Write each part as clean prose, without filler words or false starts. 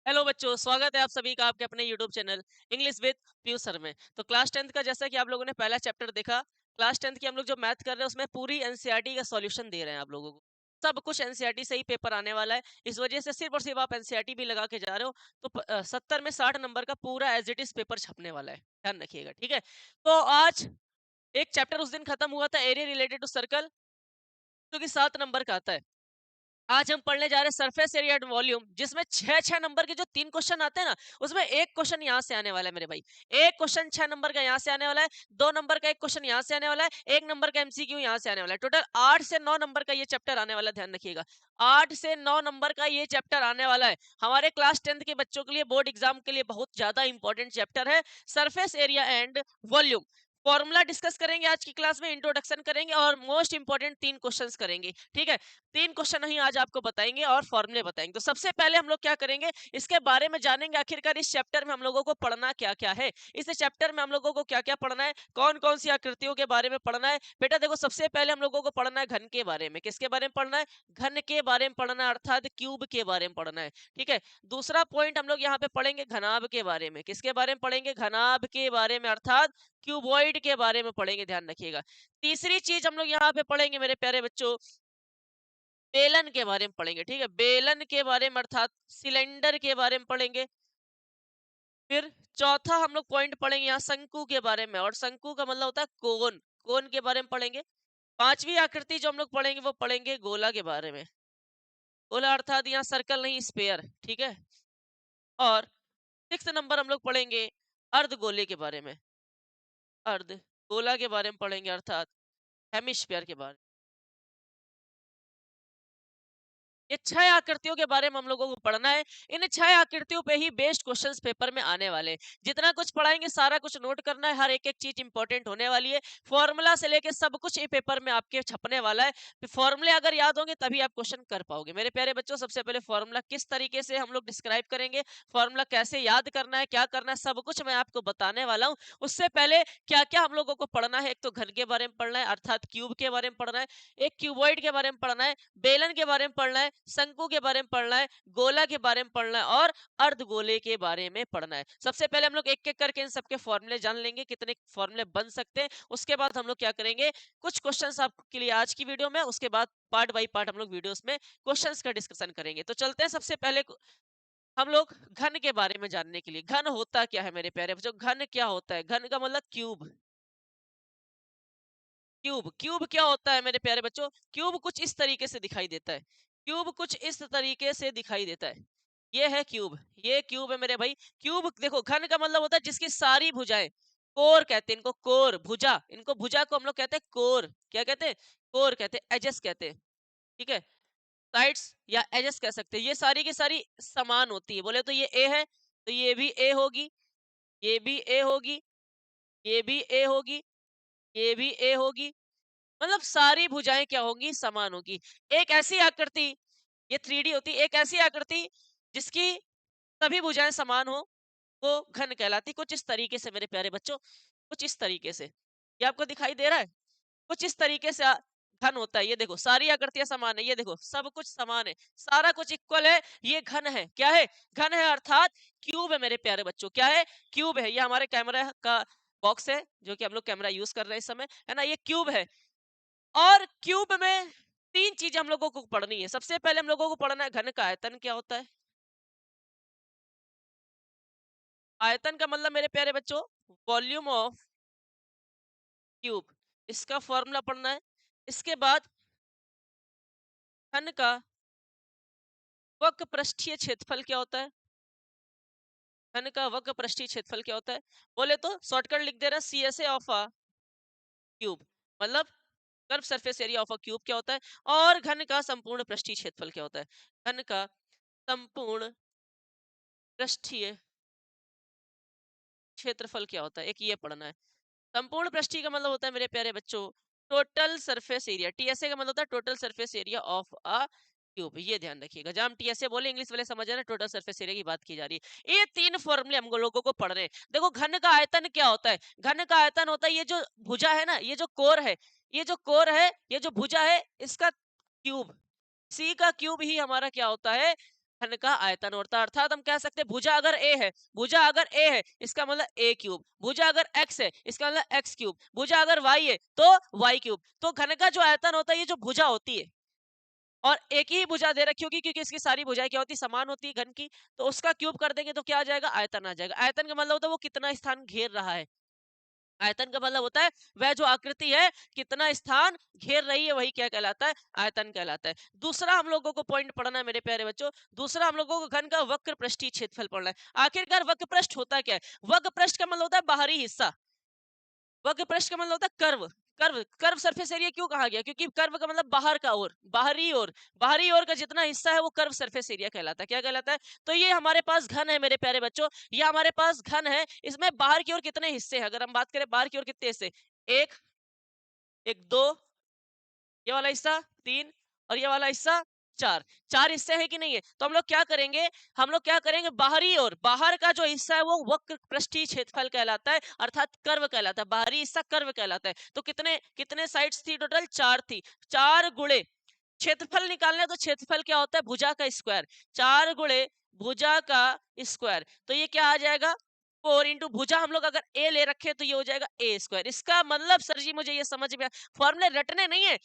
Hello बच्चों, स्वागत है आप सभी का आपके अपने YouTube channel English with Piyush sir में। तो क्लास 10th का जैसा कि आप लोगों ने पहला चैप्टर देखा, क्लास 10th की हम लोग जो मैथ कर रहे हैं उसमें पूरी एनसीईआरटी का सॉल्यूशन दे रहे हैं आप लोगों को। सब कुछ एनसीईआरटी से ही पेपर आने वाला है, इस वजह से सिर्फ और सिर्फ आप एनसीईआरटी भी लगा के जा रहे हो तो 70 में 60 नंबर का पूरा एज इट इज पेपर छपने वाला है। ध्यान रखिएगा, ठीक है। तो आज एक चैप्टर उस दिन खत्म हुआ था, एरिया रिलेटेड टू सर्कल, जो कि 7 नंबर का आता है। आज हम पढ़ने जा रहे हैं सरफेस एरिया एंड वॉल्यूम, जिसमें 6-6 नंबर के जो 3 क्वेश्चन आते हैं ना, उसमें एक क्वेश्चन यहाँ से आने वाला है मेरे भाई। एक क्वेश्चन 6 नंबर का यहाँ से आने वाला है, 2 नंबर का एक क्वेश्चन यहाँ से आने वाला है, 1 नंबर का एमसीक्यू यहाँ से आने वाला है। टोटल 8 से 9 नंबर का ये चैप्टर आने वाला है, ध्यान रखिएगा। 8 से 9 नंबर का ये चैप्टर आने वाला है। हमारे क्लास 10th के बच्चों के लिए बोर्ड एग्जाम के लिए बहुत ज्यादा इंपॉर्टेंट चैप्टर है surface area and volume. Formula discuss करेंगे आज की क्लास में, इंट्रोडक्शन करेंगे और मोस्ट इंपॉर्टेंट 3 क्वेश्चंस करेंगे, ठीक है। 3 क्वेश्चन ही आज आपको बताएंगे और फॉर्मूले बताएंगे। तो सबसे पहले हम लोग क्या करेंगे, इसके बारे में जानेंगे आखिरकार इस चैप्टर में हम लोगों को पढ़ना क्या-क्या है। इस चैप्टर में हम लोगों को क्या-क्या पढ़ना है, कौन-कौन सी आकृतियों के बारे में पढ़ना है। बेटा देखो, सबसे पहले हम लोगों को पढ़ना है घन के बारे में। किसके बारे में पढ़ना है? घन के बारे में पढ़ना है, अर्थात क्यूब के बारे में पढ़ना है, ठीक है। दूसरा पॉइंट हम लोग यहाँ पे पढ़ेंगे घनाभ के बारे में। किसके बारे में पढ़ेंगे? घनाभ के बारे में, अर्थात क्यूबॉइड के बारे में पढ़ेंगे, ध्यान रखिएगा। तीसरी चीज हम लोग यहाँ पे पढ़ेंगे मेरे प्यारे बच्चों, बेलन के बारे में पढ़ेंगे, ठीक है। बेलन के बारे में अर्थात सिलेंडर के बारे में पढ़ेंगे। फिर चौथा हम लोग पॉइंट पढ़ेंगे यहाँ शंकु के बारे में, और शंकु का मतलब होता है कोन। कोन के बारे में पढ़ेंगे। पांचवी आकृति जो हम लोग पढ़ेंगे वो पढ़ेंगे गोला के बारे में। गोला अर्थात यहाँ सर्कल नहीं, स्फेयर, ठीक है। और 6 नंबर हम लोग पढ़ेंगे अर्धगोले के बारे में। अर्ध गोला के बारे में पढ़ेंगे, अर्थात हेमिस्फीयर के बारे में। ये 6 आकृतियों के बारे में हम लोगों को पढ़ना है। इन 6 आकृतियों पे ही बेस्ड क्वेश्चंस पेपर में आने वाले हैं। जितना कुछ पढ़ाएंगे सारा कुछ नोट करना है, हर एक-एक चीज इंपॉर्टेंट होने वाली है। फॉर्मूला से लेके सब कुछ ये पेपर में आपके छपने वाला है। फॉर्मूले अगर याद होंगे तभी आप क्वेश्चन कर पाओगे। मेरे प्यारे बच्चों, सबसे पहले फॉर्मूला किस तरीके से हम लोग डिस्क्राइब करेंगे, फॉर्मूला कैसे याद करना है, क्या करना है, सब कुछ मैं आपको बताने वाला हूँ। उससे पहले क्या-क्या हम लोगों को पढ़ना है, एक तो घन के बारे में पढ़ना है, अर्थात क्यूब के बारे में पढ़ना है, एक क्यूबॉइड के बारे में पढ़ना है, बेलन के बारे में पढ़ना है, शंकु के बारे में पढ़ना है, गोला के बारे में पढ़ना है और अर्धगोले के बारे में पढ़ना है। सबसे पहले हम लोग एक-एक करके इन सबके फॉर्मूले जान लेंगे, कितने फॉर्मूले बन सकते हैं। उसके बाद हम लोग क्या करेंगे, कुछ क्वेश्चंस आपके लिए आज की वीडियो में, उसके बाद पार्ट बाय पार्ट हम लोग वीडियोस में क्वेश्चंस का डिस्कशन करेंगे। तो चलते हैं सबसे पहले हम लोग घन के बारे में जानने के लिए। घन होता क्या है मेरे प्यारे बच्चों? घन क्या होता है? घन का मतलब क्यूब। क्यूब क्यूब क्या होता है मेरे प्यारे बच्चों? क्यूब कुछ इस तरीके से दिखाई देता है। क्यूब कुछ इस तरीके से दिखाई देता है। ये है क्यूब, ये क्यूब है मेरे भाई। क्यूब देखो, घन का मतलब होता है जिसकी सारी भुजाएं, कोर कहते हैं इनको, कोर भुजा, इनको भुजा को हम लोग कहते हैं कोर। क्या कहते हैं? कोर कहते हैं, एजेस कहते हैं, ठीक है। साइड्स या एजेस कह सकते हैं। ये सारी की सारी समान होती है। बोले तो ये ए है तो ये भी ए होगी, ये भी ए होगी, ये भी ए होगी, ये भी ए होगी। मतलब सारी भुजाएं क्या होंगी? समान होगी। एक ऐसी आकृति, ये 3D होती है, एक ऐसी आकृति जिसकी सभी भुजाएं समान हो, वो घन कहलाती। कुछ इस तरीके से मेरे प्यारे बच्चों, कुछ इस तरीके से। ये आपको दिखाई दे रहा है? कुछ इस तरीके से घन होता है। ये देखो, सारी आकृतियां समान है, ये देखो सब कुछ समान है, सारा कुछ इक्वल है, ये घन है। क्या है? घन है, अर्थात क्यूब है मेरे प्यारे बच्चों। क्या है? क्यूब है। ये हमारे कैमरा का बॉक्स है जो कि हम लोग कैमरा यूज कर रहे हैं इस समय, है ना। ये क्यूब है। और क्यूब में 3 चीजें हम लोगों को पढ़नी है। सबसे पहले हम लोगों को पढ़ना है घन का आयतन क्या होता है। आयतन का मतलब मेरे प्यारे बच्चों, वॉल्यूम ऑफ क्यूब, इसका फॉर्मूला पढ़ना है। इसके बाद घन का वक्र पृष्ठीय क्षेत्रफल क्या होता है। घन का वक्र पृष्ठीय क्षेत्रफल क्या होता है? बोले तो शॉर्टकट लिख दे रहा, C S A of a cube, मतलब curve surface area of a cube क्या होता है। और घन का संपूर्ण पृष्ठीय क्षेत्रफल क्या होता है। घन का संपूर्ण पृष्ठीय क्षेत्रफल क्या होता है, एक ये पढ़ना है। संपूर्ण पृष्ठीय का मतलब होता है मेरे प्यारे बच्चों, टोटल सरफेस एरिया। टीएसए का मतलब होता है total surface area of a cube. ये ध्यान रखिएगा, जब हम टीएसए बोले इंग्लिश वाले समझ ना, टोटल सरफेस एरिया की बात की जा रही है। ये 3 फॉर्मूले हम लोगों को पढ़ रहे हैं। देखो, घन का आयतन क्या होता है? घन का आयतन होता है ये जो भुजा है ना, ये जो कोर है, ये जो कोर है, ये जो भुजा है, इसका क्यूब। सी का क्यूब ही हमारा क्या होता है? घन का आयतन होता है। अर्थात हम कह सकते हैं भुजा अगर ए है, भुजा अगर ए है इसका मतलब ए क्यूब, भुजा अगर एक्स है इसका मतलब एक्स क्यूब, भुजा अगर वाई है तो वाई क्यूब। तो घन का जो आयतन होता है ये जो भुजा होती है और एक ही भुजा दे रखी होगी क्योंकि इसकी सारी भुजाएं क्या होती है, समान होती है घन की, तो उसका क्यूब कर देंगे तो क्या आ जाएगा, आयतन आ जाएगा। आयतन का मतलब होता है वो कितना स्थान घेर रहा है। आयतन का मतलब होता है वह जो आकृति है कितना स्थान घेर रही है, वही क्या कहलाता है, आयतन कहलाता है। दूसरा हम लोगों को पॉइंट पढ़ना है मेरे प्यारे बच्चों, दूसरा हम लोगों को घन का वक्र पृष्ठीय क्षेत्रफल पढ़ना है। आखिरकार वक्र पृष्ठ होता क्या है? वक्र पृष्ठ का मतलब होता है बाहरी हिस्सा, वक्र पृष्ठ का मतलब होता है curve. Curve, curve surface area क्यों कहा गया? क्योंकि कर्व का मतलब बाहर का ओर, बाहरी ओर, बाहरी ओर का जितना हिस्सा है वो कर्व सरफेस एरिया कहलाता है। क्या कहलाता है? तो ये हमारे पास घन है मेरे प्यारे बच्चों, ये हमारे पास घन है। इसमें बाहर की ओर कितने हिस्से हैं? अगर हम बात करें बाहर की ओर कितने हिस्से, एक, एक दो, ये वाला हिस्सा तीन और ये वाला हिस्सा चार, चार हिस्से है कि नहीं है? तो हम लोग क्या करेंगे, हम लोग क्या करेंगे, बाहरी ओर, बाहर का जो हिस्सा है वो वक्र पृष्ठीय क्षेत्रफल कहलाता है, अर्थात कर्व कहलाता है। बाहरी हिस्सा कर्व कहलाता है। तो कितने कितने साइड्स थी टोटल? चार थी। चार गुणे क्षेत्रफल निकालना है तो क्षेत्रफल क्या होता है? भुजा का स्क्वायर। चार गुणे भुजा का स्क्वायर, तो ये क्या आ जाएगा, 4 इंटू भुजा हम लोग अगर ए ले रखे तो ये हो जाएगा ए स्क्वायर। इसका मतलब सर जी मुझे ये समझ में, फॉर्मूले रटने नहीं है,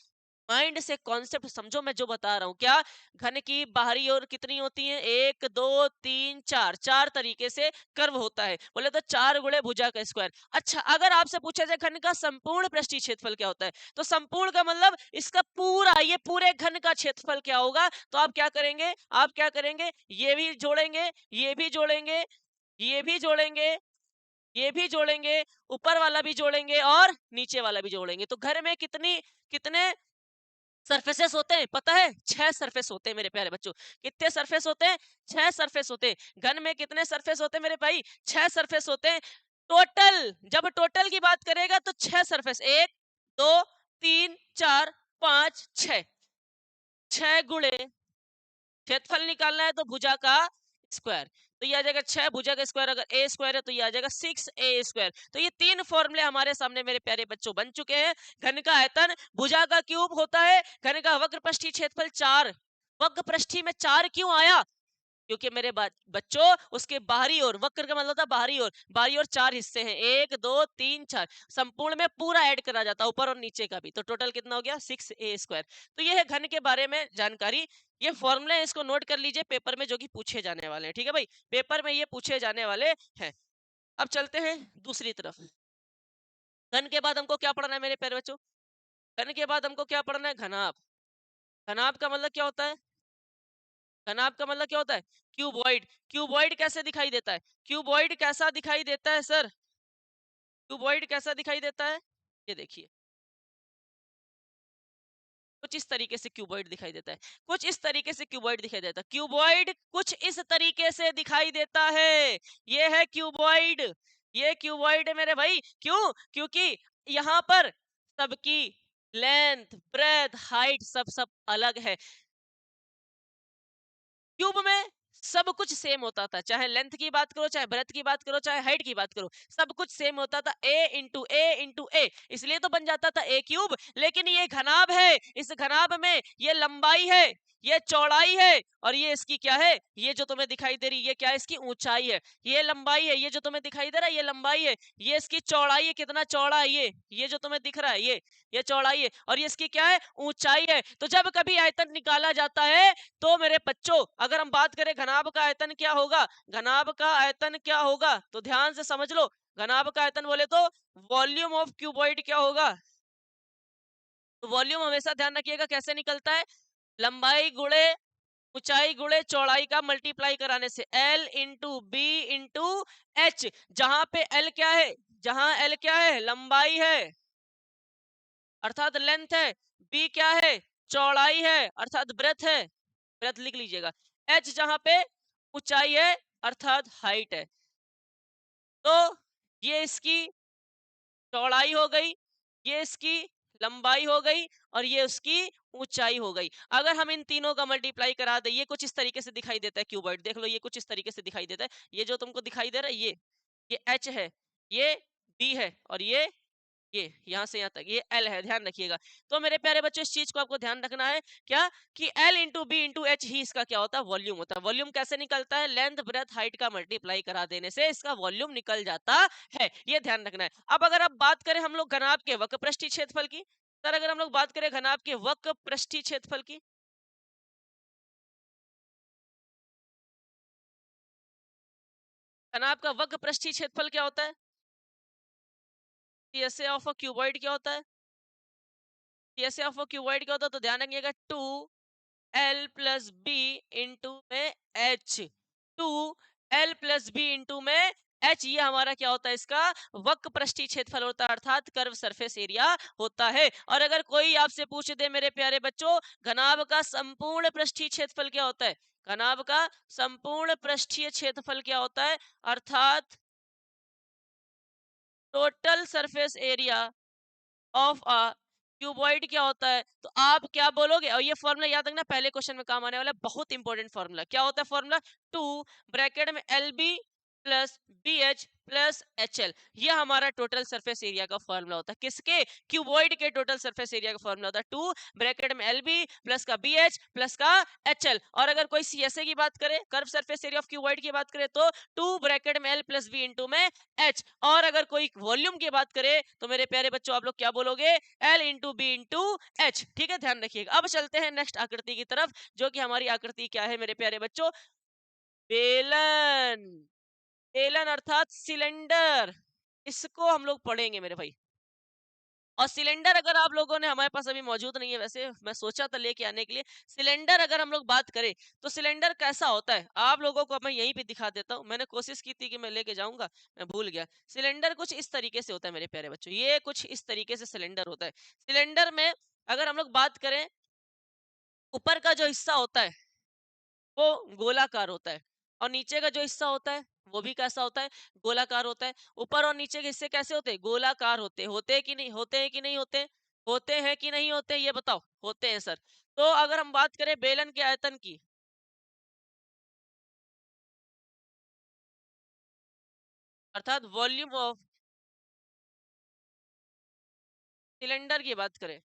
माइंड से कॉन्सेप्ट समझो मैं जो बता रहा हूँ। क्या? घन की बाहरी ओर कितनी होती है? एक, दो, तीन, चार, चार तरीके से कर्व होता है। बोले तो चार गुणे भुजा का स्क्वायर। अच्छा, अगर आपसे पूछा जाए घन का संपूर्ण पृष्ठीय क्षेत्रफल क्या होता है, तो संपूर्ण का मतलब इसका पूरा, ये पूरे घन का क्षेत्रफल क्या होगा? तो आप क्या करेंगे, आप क्या करेंगे, ये भी जोड़ेंगे, ये भी जोड़ेंगे, ये भी जोड़ेंगे, ये भी जोड़ेंगे, ऊपर वाला भी जोड़ेंगे और नीचे वाला भी जोड़ेंगे। तो घर में कितनी, कितने सरफेसेस होते हैं पता है? 6 सरफेस होते हैं मेरे प्यारे बच्चों। कितने सरफेस होते हैं? 6 सरफेस होते हैं। घन में कितने सरफेस होते हैं मेरे भाई? 6 सरफेस होते हैं। टोटल, जब टोटल की बात करेगा तो 6 सरफेस, 1, 2, 3, 4, 5, 6, 6 गुणे क्षेत्रफल निकालना है तो भुजा का स्क्वायर, तो ये आ जाएगा 6 भुजा का स्क्वायर, अगर ए स्क्वायर है तो ये आ जाएगा 6a²। तो ये तीन फॉर्मूले हमारे सामने मेरे प्यारे बच्चों बन चुके हैं। घन का आयतन भुजा का क्यूब होता है, घन का वक्र पृष्ठीय क्षेत्रफल 4। वक्र पृष्ठीय में 4 क्यों आया? क्योंकि मेरे बच्चों उसके बाहरी ओर, वक्र का मतलब होता है बाहरी ओर, बाहरी ओर 4 हिस्से हैं, 1, 2, 3, 4, संपूर्ण में पूरा ऐड करा जाता है ऊपर और नीचे का भी, तो टोटल कितना हो गया? 6a²। तो ये है घन के बारे में जानकारी। ये फॉर्मूले इसको नोट कर लीजिए पेपर में जो कि पूछे जाने वाले हैं, ठीक है भाई, पेपर में ये पूछे जाने वाले हैं। अब चलते हैं दूसरी तरफ। घन के बाद हमको क्या पढ़ना है मेरे प्यारे बच्चों? घन के बाद हमको क्या पढ़ना है? घनाभ। घनाभ का मतलब क्या होता है? घनाभ का मतलब क्या होता है? क्यूबॉइड। क्यूबॉइड कैसे दिखाई देता है? क्यूबॉइड कैसा दिखाई देता है सर? क्यूबॉइड कैसा दिखाई देता है? ये देखिए, कुछ इस तरीके से क्यूबॉइड दिखाई देता है, कुछ इस तरीके से क्यूबॉइड दिखाई देता है। क्यूबॉइड कुछ इस तरीके से दिखाई देता है, ये है क्यूबॉइड। ये क्यूबॉइड है मेरे भाई। क्यों? क्योंकि यहाँ पर सबकी लेंथ, ब्रेथ, हाइट सब सब अलग है। क्यूब में सब कुछ सेम होता था, चाहे लेंथ की बात करो, चाहे ब्रेथ की बात करो, चाहे हाइट की बात करो, सब कुछ सेम होता था, a × a × a, इसलिए तो बन जाता था ए क्यूब। लेकिन ये घनाभ है, इस घनाभ में ये लंबाई है, ये चौड़ाई है और ये इसकी क्या है, ये जो तुम्हें दिखाई दे रही है, ये क्या है, इसकी ऊंचाई है। ये लंबाई है, ये जो तुम्हें दिखाई दे रहा है ये लंबाई है, ये इसकी चौड़ाई है, कितना चौड़ा है ये जो तुम्हें दिख रहा है ये चौड़ाई है और ये इसकी क्या है, ऊंचाई है। तो जब कभी आयतन निकाला जाता है तो मेरे बच्चों अगर हम बात करें घनाभ का आयतन क्या होगा, घनाभ का आयतन क्या होगा, तो ध्यान से समझ लो। घनाभ का आयतन बोले तो वॉल्यूम ऑफ क्यूबॉइड क्या होगा? तो वॉल्यूम हमेशा ध्यान रखिएगा कैसे निकलता है, लंबाई गुणे ऊंचाई गुणे चौड़ाई का मल्टीप्लाई कराने से, L × B × H। जहां पे L क्या है, जहां L क्या है, लंबाई है अर्थात लेंथ है, B क्या है, चौड़ाई है अर्थात ब्रेथ है, ब्रेथ लिख लीजिएगा, H जहां पे ऊंचाई है अर्थात हाइट है। तो ये इसकी चौड़ाई हो गई, ये इसकी लंबाई हो गई और ये उसकी ऊंचाई हो गई। अगर हम इन तीनों का मल्टीप्लाई करा दें, ये कुछ इस तरीके से दिखाई देता है क्यूबॉइड, देख लो ये कुछ इस तरीके से दिखाई देता है। ये जो तुमको दिखाई दे रहा है ये H है, ये B है और ये ये यहाँ से यहाँ तक ये एल है, ध्यान रखिएगा। तो मेरे प्यारे बच्चों इस चीज को आपको ध्यान रखना है क्या, कि L into B into H ही इसका क्या होता है, वॉल्यूम होता है। वॉल्यूम कैसे निकलता है, लेंथ ब्रेथ हाइट का मल्टीप्लाई करा देने से इसका वॉल्यूम निकल जाता है, ये ध्यान रखना है। अब अगर आप बात करें हम लोग घनाभ के वक्र पृष्ठीय क्षेत्रफल की, सर अगर हम लोग बात करें घनाभ के वक्र पृष्ठीय क्षेत्रफल की, घनाभ का वक्र पृष्ठीय क्षेत्रफल क्या होता है, पीएसए ऑफ अ क्यूबॉइड क्या होता है, पीएसए ऑफ अ क्यूबॉइड क्या होता है, तो ध्यान रखिएगा 2 L प्लस बी इंटू में H, 2 L plus B into में एच, ये हमारा क्या होता है, इसका वक्र पृष्ठीय क्षेत्रफल होता है, अर्थात कर्व सरफेस एरिया होता है। और अगर कोई आपसे पूछ दे मेरे प्यारे बच्चों घनाभ का संपूर्ण पृष्ठीय क्षेत्रफल क्या होता है, घनाभ का संपूर्ण पृष्ठीय क्षेत्रफल क्या होता है, अर्थात total surface area of a cuboid क्या होता है, तो आप क्या बोलोगे, और ये फॉर्मूला याद रखना पहले क्वेश्चन में काम आने वाला है, बहुत इंपॉर्टेंट फॉर्मूला। क्या होता है फॉर्मूला, 2 ब्रैकेट में LB plus BH plus HL, ये हमारा टोटल सरफेस एरिया का फॉर्मूला होता है। किसके, क्यूबॉइड के टोटल सरफेस एरिया का फॉर्मूला होता है 2 ब्रैकेट में LB प्लस का BH प्लस का HL। और अगर कोई CSA की बात करे, curve surface area of cuboid की बात करे, तो 2 ब्रैकेट में L प्लस B इंटू में H। और अगर कोई वॉल्यूम की बात करे तो मेरे प्यारे बच्चों आप लोग क्या बोलोगे, L into B into H. ठीक है, ध्यान रखिएगा। अब चलते हैं नेक्स्ट आकृति की तरफ, जो कि हमारी आकृति क्या है मेरे प्यारे बच्चों, बेलन। बेलन अर्थात सिलेंडर, इसको हम लोग पढ़ेंगे मेरे भाई। और सिलेंडर अगर आप लोगों ने, हमारे पास अभी मौजूद नहीं है, वैसे मैं सोचा था लेके आने के लिए। सिलेंडर अगर हम लोग बात करें तो सिलेंडर कैसा होता है, आप लोगों को मैं यहीं पे दिखा देता हूँ। मैंने कोशिश की थी कि मैं लेके जाऊंगा, मैं भूल गया। सिलेंडर कुछ इस तरीके से होता है मेरे प्यारे बच्चों, ये कुछ इस तरीके से सिलेंडर होता है। सिलेंडर में अगर हम लोग बात करें, ऊपर का जो हिस्सा होता है वो गोलाकार होता है, और नीचे का जो हिस्सा होता है वो भी कैसा होता है, गोलाकार होता है। ऊपर और नीचे के हिस्से कैसे होते हैं, गोलाकार होते हैं कि नहीं, होते हैं कि नहीं होते, होते हैं कि नहीं होते, ये बताओ। होते हैं सर। तो अगर हम बात करें बेलन के आयतन की, अर्थात वॉल्यूम ऑफ सिलेंडर की बात करें,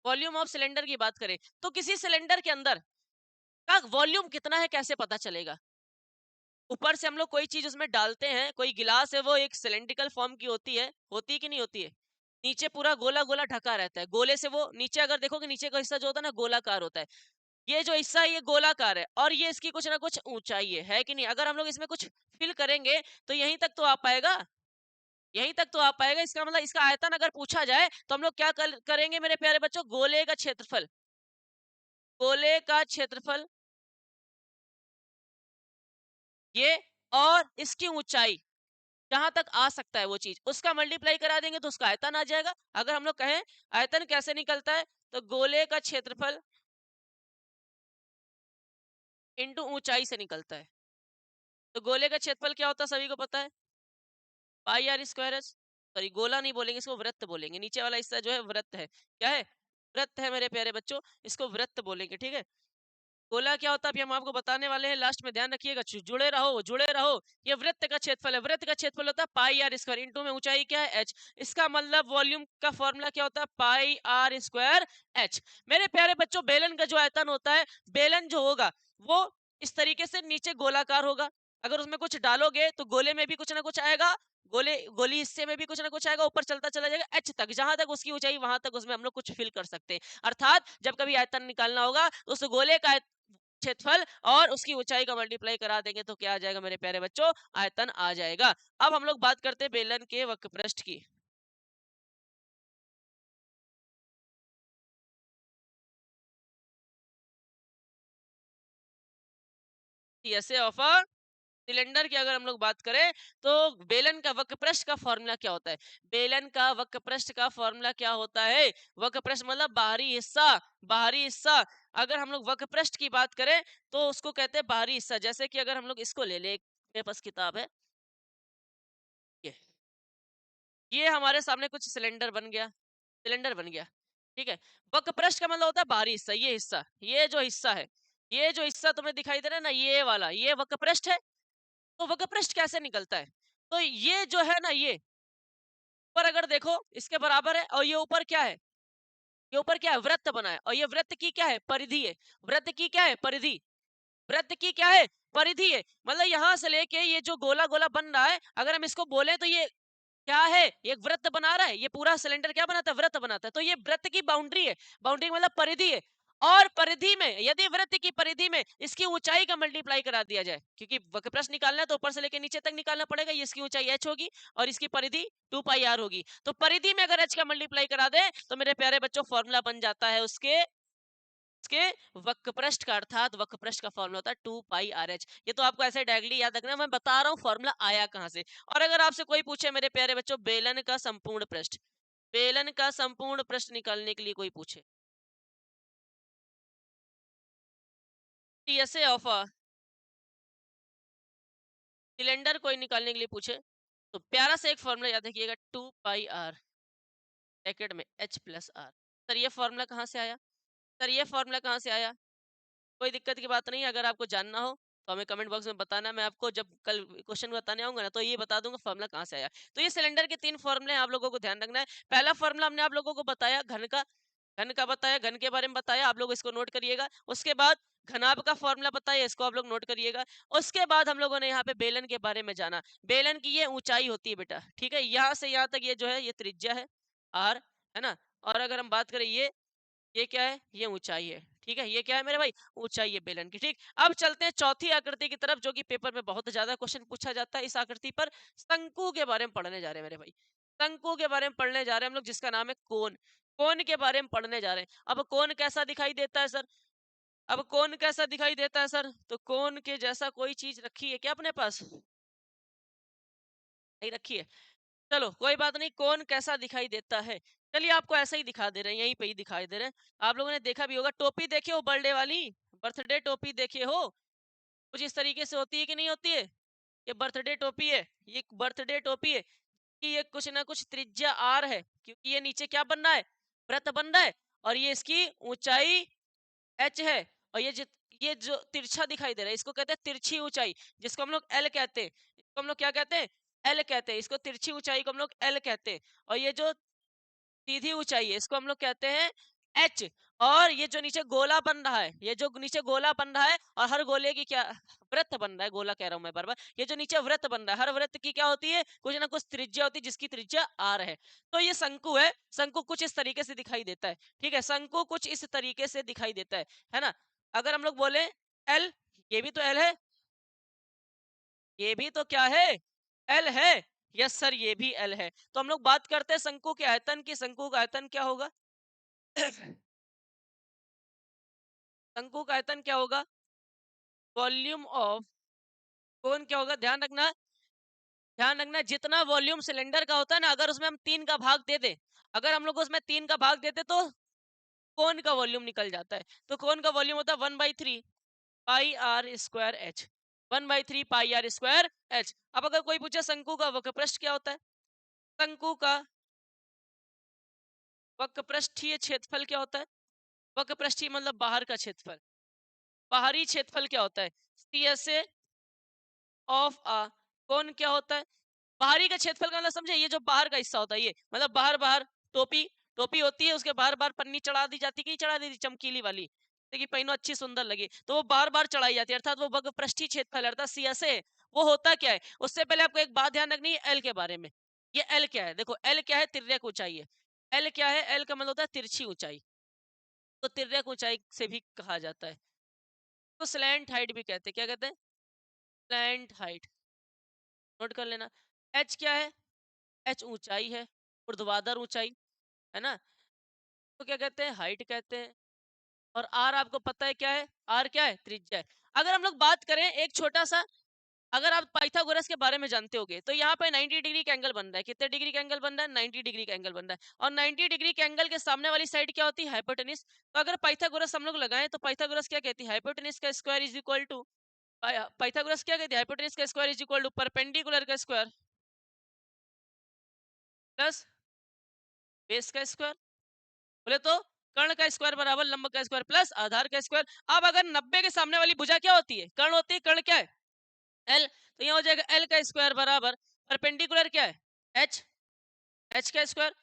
वॉल्यूम ऑफ सिलेंडर की बात करें, तो किसी सिलेंडर के अंदर का वॉल्यूम कितना है कैसे पता चलेगा। ऊपर से हम लोग कोई चीज उसमें डालते हैं, कोई गिलास है वो एक सिलेंड्रिकल फॉर्म की होती है कि नहीं होती है, नीचे पूरा गोला गोला ढका रहता है, गोले से वो नीचे अगर देखोगे नीचे का हिस्सा जो होता है ना गोलाकार होता है। ये जो हिस्सा है ये गोलाकार है, और ये इसकी कुछ ना कुछ ऊंचाई है कि नहीं। अगर हम लोग इसमें कुछ फिल करेंगे तो यहीं तक तो आ पाएगा, यहीं तक तो आ पाएगा। इसका मतलब इसका आयतन अगर पूछा जाए तो हम लोग क्या करेंगे मेरे प्यारे बच्चों, गोले का क्षेत्रफल, गोले का क्षेत्रफल ये, और इसकी ऊंचाई जहां तक आ सकता है वो चीज, उसका मल्टीप्लाई करा देंगे तो उसका आयतन आ जाएगा। अगर हम लोग कहें आयतन कैसे निकलता है, तो गोले का क्षेत्रफल इंटू ऊंचाई से निकलता है। तो गोले का क्षेत्रफल क्या होता है सभी को पता है, πr² सॉरी गोला नहीं बोलेंगे, इसको वृत्त बोलेंगे। नीचे वाला हिस्सा जो है वृत्त है, क्या है, वृत्त है मेरे प्यारे बच्चों, इसको वृत्त बोलेंगे। ठीक है, गोला क्या होता है अभी हम आपको बताने वाले हैं, लास्ट में ध्यान रखिएगा, जुड़े रहो जुड़े रहो। ये वृत्त का क्षेत्रफल है, वृत्त का क्षेत्रफल होता है πr² इंटू में ऊंचाई क्या है h। इसका मतलब वॉल्यूम का फॉर्मूला क्या होता है, πr² h। मेरे प्यारे बच्चों बेलन का जो आयतन होता है, बेलन जो होगा वो इस तरीके से नीचे गोलाकार होगा। अगर उसमें कुछ डालोगे तो गोले में भी कुछ ना कुछ आएगा, गोली हिस्से में भी कुछ ना कुछ आएगा, ऊपर चलता चला जाएगा एच तक, जहां तक उसकी ऊंचाई वहां तक उसमें हम लोग कुछ फिल कर सकते हैं। अर्थात जब कभी आयतन निकालना होगा तो उस गोले का क्षेत्रफल और उसकी ऊंचाई का मल्टीप्लाई करा देंगे तो क्या आ जाएगा मेरे प्यारे बच्चों, आयतन आ जाएगा। अब हम लोग बात करते हैं बेलन के वक्रपृष्ठ की, ऐसे ऑफ अ सिलेंडर की अगर हम लोग बात करें तो बेलन का वक्रपृष्ठ का फॉर्मूला क्या होता है, बेलन का वक्रपृष्ठ का फॉर्मूला क्या होता है, वक्रपृष्ठ मतलब बाहरी हिस्सा, बाहरी हिस्सा। अगर हम लोग वक्रपृष्ठ की बात करें तो उसको कहते हैं बाहरी हिस्सा। जैसे कि अगर हम लोग इसको ले ले, मेरे पास किताब है ये ये हमारे सामने कुछ सिलेंडर बन गया, सिलेंडर बन गया। ठीक है, वक्रपृष्ठ का मतलब होता है बाहरी हिस्सा, ये हिस्सा, ये जो हिस्सा है, ये जो हिस्सा तुम्हें दिखाई दे रहा है ना, ये वाला ये वक्रपृष्ठ है। तो वक्रपृष्ठ कैसे निकलता है, तो ये जो है ना, पर अगर देखो इसके बराबर है और ये ऊपर क्या है, ये ऊपर क्या है, वृत्त बना है और ये वृत्त की क्या है, परिधि है। वृत्त की क्या है, परिधि। वृत्त की क्या है, परिधि है। मतलब यहां से लेके ये जो गोला गोला बन रहा है, अगर हम इसको बोले तो ये क्या है, एक वृत्त बना रहा है। ये पूरा सिलेंडर क्या बनाता है, वृत्त बनाता है। तो ये वृत्त की बाउंड्री है, बाउंड्री मतलब परिधि है। और परिधि में यदि वृत्त की परिधि में इसकी ऊंचाई का मल्टीप्लाई करा दिया जाए, क्योंकि वक्र प्रश्न निकालना है तो ऊपर से लेकर नीचे तक निकालना पड़ेगा। ये इसकी ऊंचाई h होगी और इसकी परिधि 2 पाई r होगी। तो परिधि में अगर h का मल्टीप्लाई करा दे तो मेरे प्यारे बच्चों फॉर्मूला बन जाता है उसके वक्र पृष्ठ का, अर्थात वक्र पृष्ठ का फॉर्मूला होता है 2 पाई r h। ये तो आपको ऐसे डायरेक्टली याद रखना, मैं बता रहा हूँ फॉर्मूला आया कहां से। और अगर आपसे कोई पूछे मेरे प्यारे बच्चों बेलन का संपूर्ण पृष्ठ, बेलन का संपूर्ण पृष्ठ निकालने के लिए कोई पूछे, ऐसे ऑफ सिलेंडर कोई निकालने के लिए पूछे, तो प्यारा से एक फॉर्मूला याद रखिएगा, 2 पाई r ब्रैकेट में h प्लस r। सर ये फॉर्मूला कहाँ से आया, सर ये फॉर्मूला कहाँ से आया। कोई दिक्कत की बात नहीं है, अगर आपको जानना हो तो हमें कमेंट बॉक्स में बताना। मैं आपको जब कल क्वेश्चन बताने आऊंगा ना तो ये बता दूंगा फॉर्मूला कहाँ से आया। तो ये सिलेंडर के 3 फॉर्मूले हैं, आप लोगों को ध्यान रखना है। पहला फॉर्मूला हमने आप लोगों को बताया घन का, घन का बताया, घन के बारे में बताया, आप लोग इसको नोट करिएगा। उसके बाद घनाभ का फॉर्मूला बताया, इसको आप लोग नोट करिएगा। उसके बाद हम लोगों ने यहाँ पे बेलन के बारे में जाना। बेलन की ये ऊंचाई होती है बेटा, ठीक है, यहाँ से यहाँ तक ये जो है ये त्रिज्या है r, है ना। और अगर हम बात करें ये क्या है, ये ऊंचाई है, ठीक है। ये क्या है मेरे भाई, ऊंचाई है बेलन की, ठीक। अब चलते हैं चौथी आकृति की तरफ, जो कि पेपर में बहुत ज्यादा क्वेश्चन पूछा जाता है। इस आकृति पर शंकु के बारे में पढ़ने जा रहे हैं मेरे भाई, शंकु के बारे में पढ़ने जा रहे हैं हम लोग, जिसका नाम है कोन। कोन के बारे में पढ़ने जा रहे हैं। अब कोन कैसा दिखाई देता है सर, अब कोन कैसा दिखाई देता है सर, तो कोन के जैसा कोई चीज रखी है क्या अपने पास, नहीं रखी है। चलो कोई बात नहीं, कौन कैसा दिखाई देता है, चलिए आपको ऐसा ही दिखा दे रहे हैं, यहीं पे ही दिखाई दे रहे हैं। आप लोगों ने देखा भी होगा, टोपी देखे हो बर्थडे वाली, बर्थडे टोपी देखे हो, कुछ इस तरीके से होती है कि नहीं होती है। ये बर्थडे टोपी है, ये बर्थडे टोपी है कि ये कुछ ना कुछ त्रिज्या आर है, क्योंकि ये नीचे क्या बन रहा है, वृत्त बन रहा है, और ये इसकी ऊंचाई h है। और ये जो तिरछा दिखाई दे रहा है इसको कहते हैं तिरछी ऊंचाई, जिसको हम लोग एल कहते हैं। इसको हम लोग क्या कहते हैं, एल कहते हैं। इसको तिरछी ऊंचाई को हम लोग एल कहते हैं। और ये जो सीधी ऊंचाई है इसको हम लोग कहते हैं एच। और ये जो नीचे गोला बन रहा है, ये जो नीचे गोला बन रहा है, और हर गोले की क्या, वृत्त बन रहा है, गोला कह रहा हूं मैं बार बार, ये जो नीचे वृत्त बन रहा है, हर वृत्त की क्या होती है, कुछ ना कुछ त्रिज्या होती है, जिसकी त्रिज्या आर है। तो ये शंकु है, शंकु कुछ इस तरीके से दिखाई देता है, ठीक है, शंकु कुछ इस तरीके से दिखाई देता है ना। अगर हम लोग बोले एल, ये भी तो एल है, ये भी तो क्या है, एल है। यस सर ये भी एल है। तो हम लोग बात करते हैं शंकु के आयतन की, शंकु का आयतन क्या होगा, शंकु का आयतन क्या होगा, वॉल्यूम ऑफ कोन क्या होगा, ध्यान रखना, ध्यान रखना, जितना वॉल्यूम सिलेंडर का होता है ना, अगर उसमें हम 3 का भाग दे दे, अगर हम लोग उसमें 3 का भाग देते तो कोन का वॉल्यूम निकल जाता है। तो कोन का वॉल्यूम होता है 1/3 पाई r स्क्वायर h, 1/3 पाई r स्क्वायर h। अब अगर कोई पूछे शंकु का वक्र पृष्ठ क्या होता है, शंकु का वक्र पृष्ठीय क्षेत्रफल क्या होता है, वक्र पृष्ठीय मतलब बाहर का क्षेत्रफल, बाहरी क्षेत्रफल क्या होता है, सी एस ए ऑफ आ कौन क्या होता है, बाहरी का क्षेत्रफल का मतलब समझे, ये जो बाहर का हिस्सा होता है, ये मतलब बाहर बाहर टोपी, टोपी होती है, उसके बाहर बाहर पन्नी चढ़ा दी जाती है कि चढ़ा दी थी चमकीली वाली, देखिए पहनो अच्छी सुंदर लगी, तो वो बार बार चढ़ाई जाती है, अर्थात वो वक्र पृष्ठीय क्षेत्रफल अर्थात सीएसए। वो होता क्या है, उससे पहले आपको एक बात ध्यान रखनी है एल के बारे में। ये एल क्या है, देखो एल क्या है, तिर्यक ऊंचाई है। एल क्या है, एल का मतलब होता है तिरछी ऊंचाई, तो तिर्यक ऊंचाई से भी कहा जाता है। तो स्लैंट हाइट भी कहते हैं, क्या कहते हैं, स्लैंट हाइट, नोट कर लेना। एच क्या है, एच ऊंचाई है, ऊर्ध्वाधर ऊंचाई, है ना, तो क्या कहते हैं, हाइट कहते हैं। और आर आपको पता है क्या है, आर क्या है, त्रिज्या है। अगर हम लोग बात करें एक छोटा सा, अगर आप पाइथागोरस के बारे में जानते होगे, तो यहाँ पे 90 डिग्री का एंगल बन रहा है, कितने डिग्री का एंगल बन रहा है, 90 डिग्री का एंगल बन रहा है, और 90 डिग्री के एंगल के सामने वाली साइड क्या होती है, हाइपोटेनिस। तो अगर पाइथागोरस हम लोग लगाएं तो पाइथागोरस क्या कहती है, हाइपोटेनिस का square is equal to, Pythagoras क्या कहती है, हाइपोटेनिस का square is equal to perpendicular का स्क्वायर प्लस बेस का स्क्वायर, बोले तो कर्ण का स्क्वायर बराबर लंब का स्क्वायर प्लस आधार का स्क्वायर। अब अगर 90 के सामने वाली भुजा क्या होती है, कर्ण होती है, कर्ण क्या है, एल, तो यहाँ हो जाएगा एल का स्क्वायर बराबर परपेंडिकुलर क्या है, एच, एच का स्क्वायर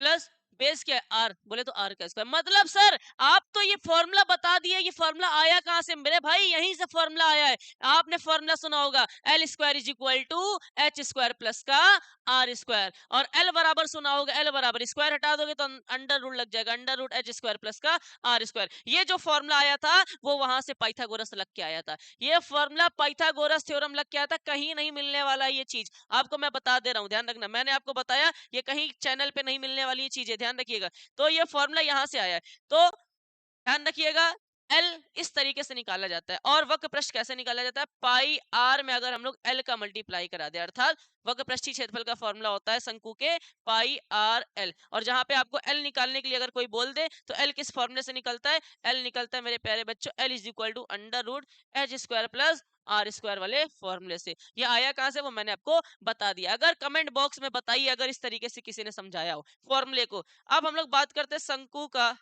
प्लस बेस क्या है आर, बोले तो आर का स्क्वायर। मतलब सर आप तो ये फॉर्मूला बता दिए, ये फॉर्मूला आया कहां से मेरे भाई? यहीं से फॉर्मूला आया है। आपने फॉर्मूला सुना होगा, L square is equal to H square plus का आर स्क्वायर, और एल बराबर सुना होगा, एल बराबर स्क्वायर हटा दोगे तो अंडर रूट लग जाएगा, under root H square plus का आर स्क्वायर। ये जो फॉर्मूला आया था वो वहां से पाइथागोरस लग के आया था। ये फॉर्मूला पाइथागोरस थ्योरम लग के आया था, कहीं नहीं मिलने वाला ये चीज, आपको मैं बता दे रहा हूँ, ध्यान रखना। मैंने आपको बताया ये कहीं चैनल पे नहीं मिलने वाली चीज है, ध्यान रखिएगा। तो ये फॉर्मूला यहां से आया है, तो ध्यान रखिएगा। एल इस तरीके से निकाला जाता है, और वक्र पृष्ठ कैसे निकाला जाता है? पाई आर में अगर हम लोग एल का मल्टीप्लाई करा दे, अर्थात वक्र पृष्ठीय क्षेत्रफल का फॉर्मूला होता है शंकु के पाई आर एल। और जहां पे आपको एल निकालने के लिए अगर कोई बोल दे तो एल किस फॉर्मूले से निकलता है? एल निकलता है मेरे प्यारे बच्चों, L is equal to under root H square plus R square वाले फॉर्मूले से। ये आया कहां से वो मैंने आपको बता दिया। अगर कमेंट बॉक्स में बताइए अगर इस तरीके से किसी ने समझाया हो फॉर्मूले को। अब हम लोग बात करते हैं शंकु का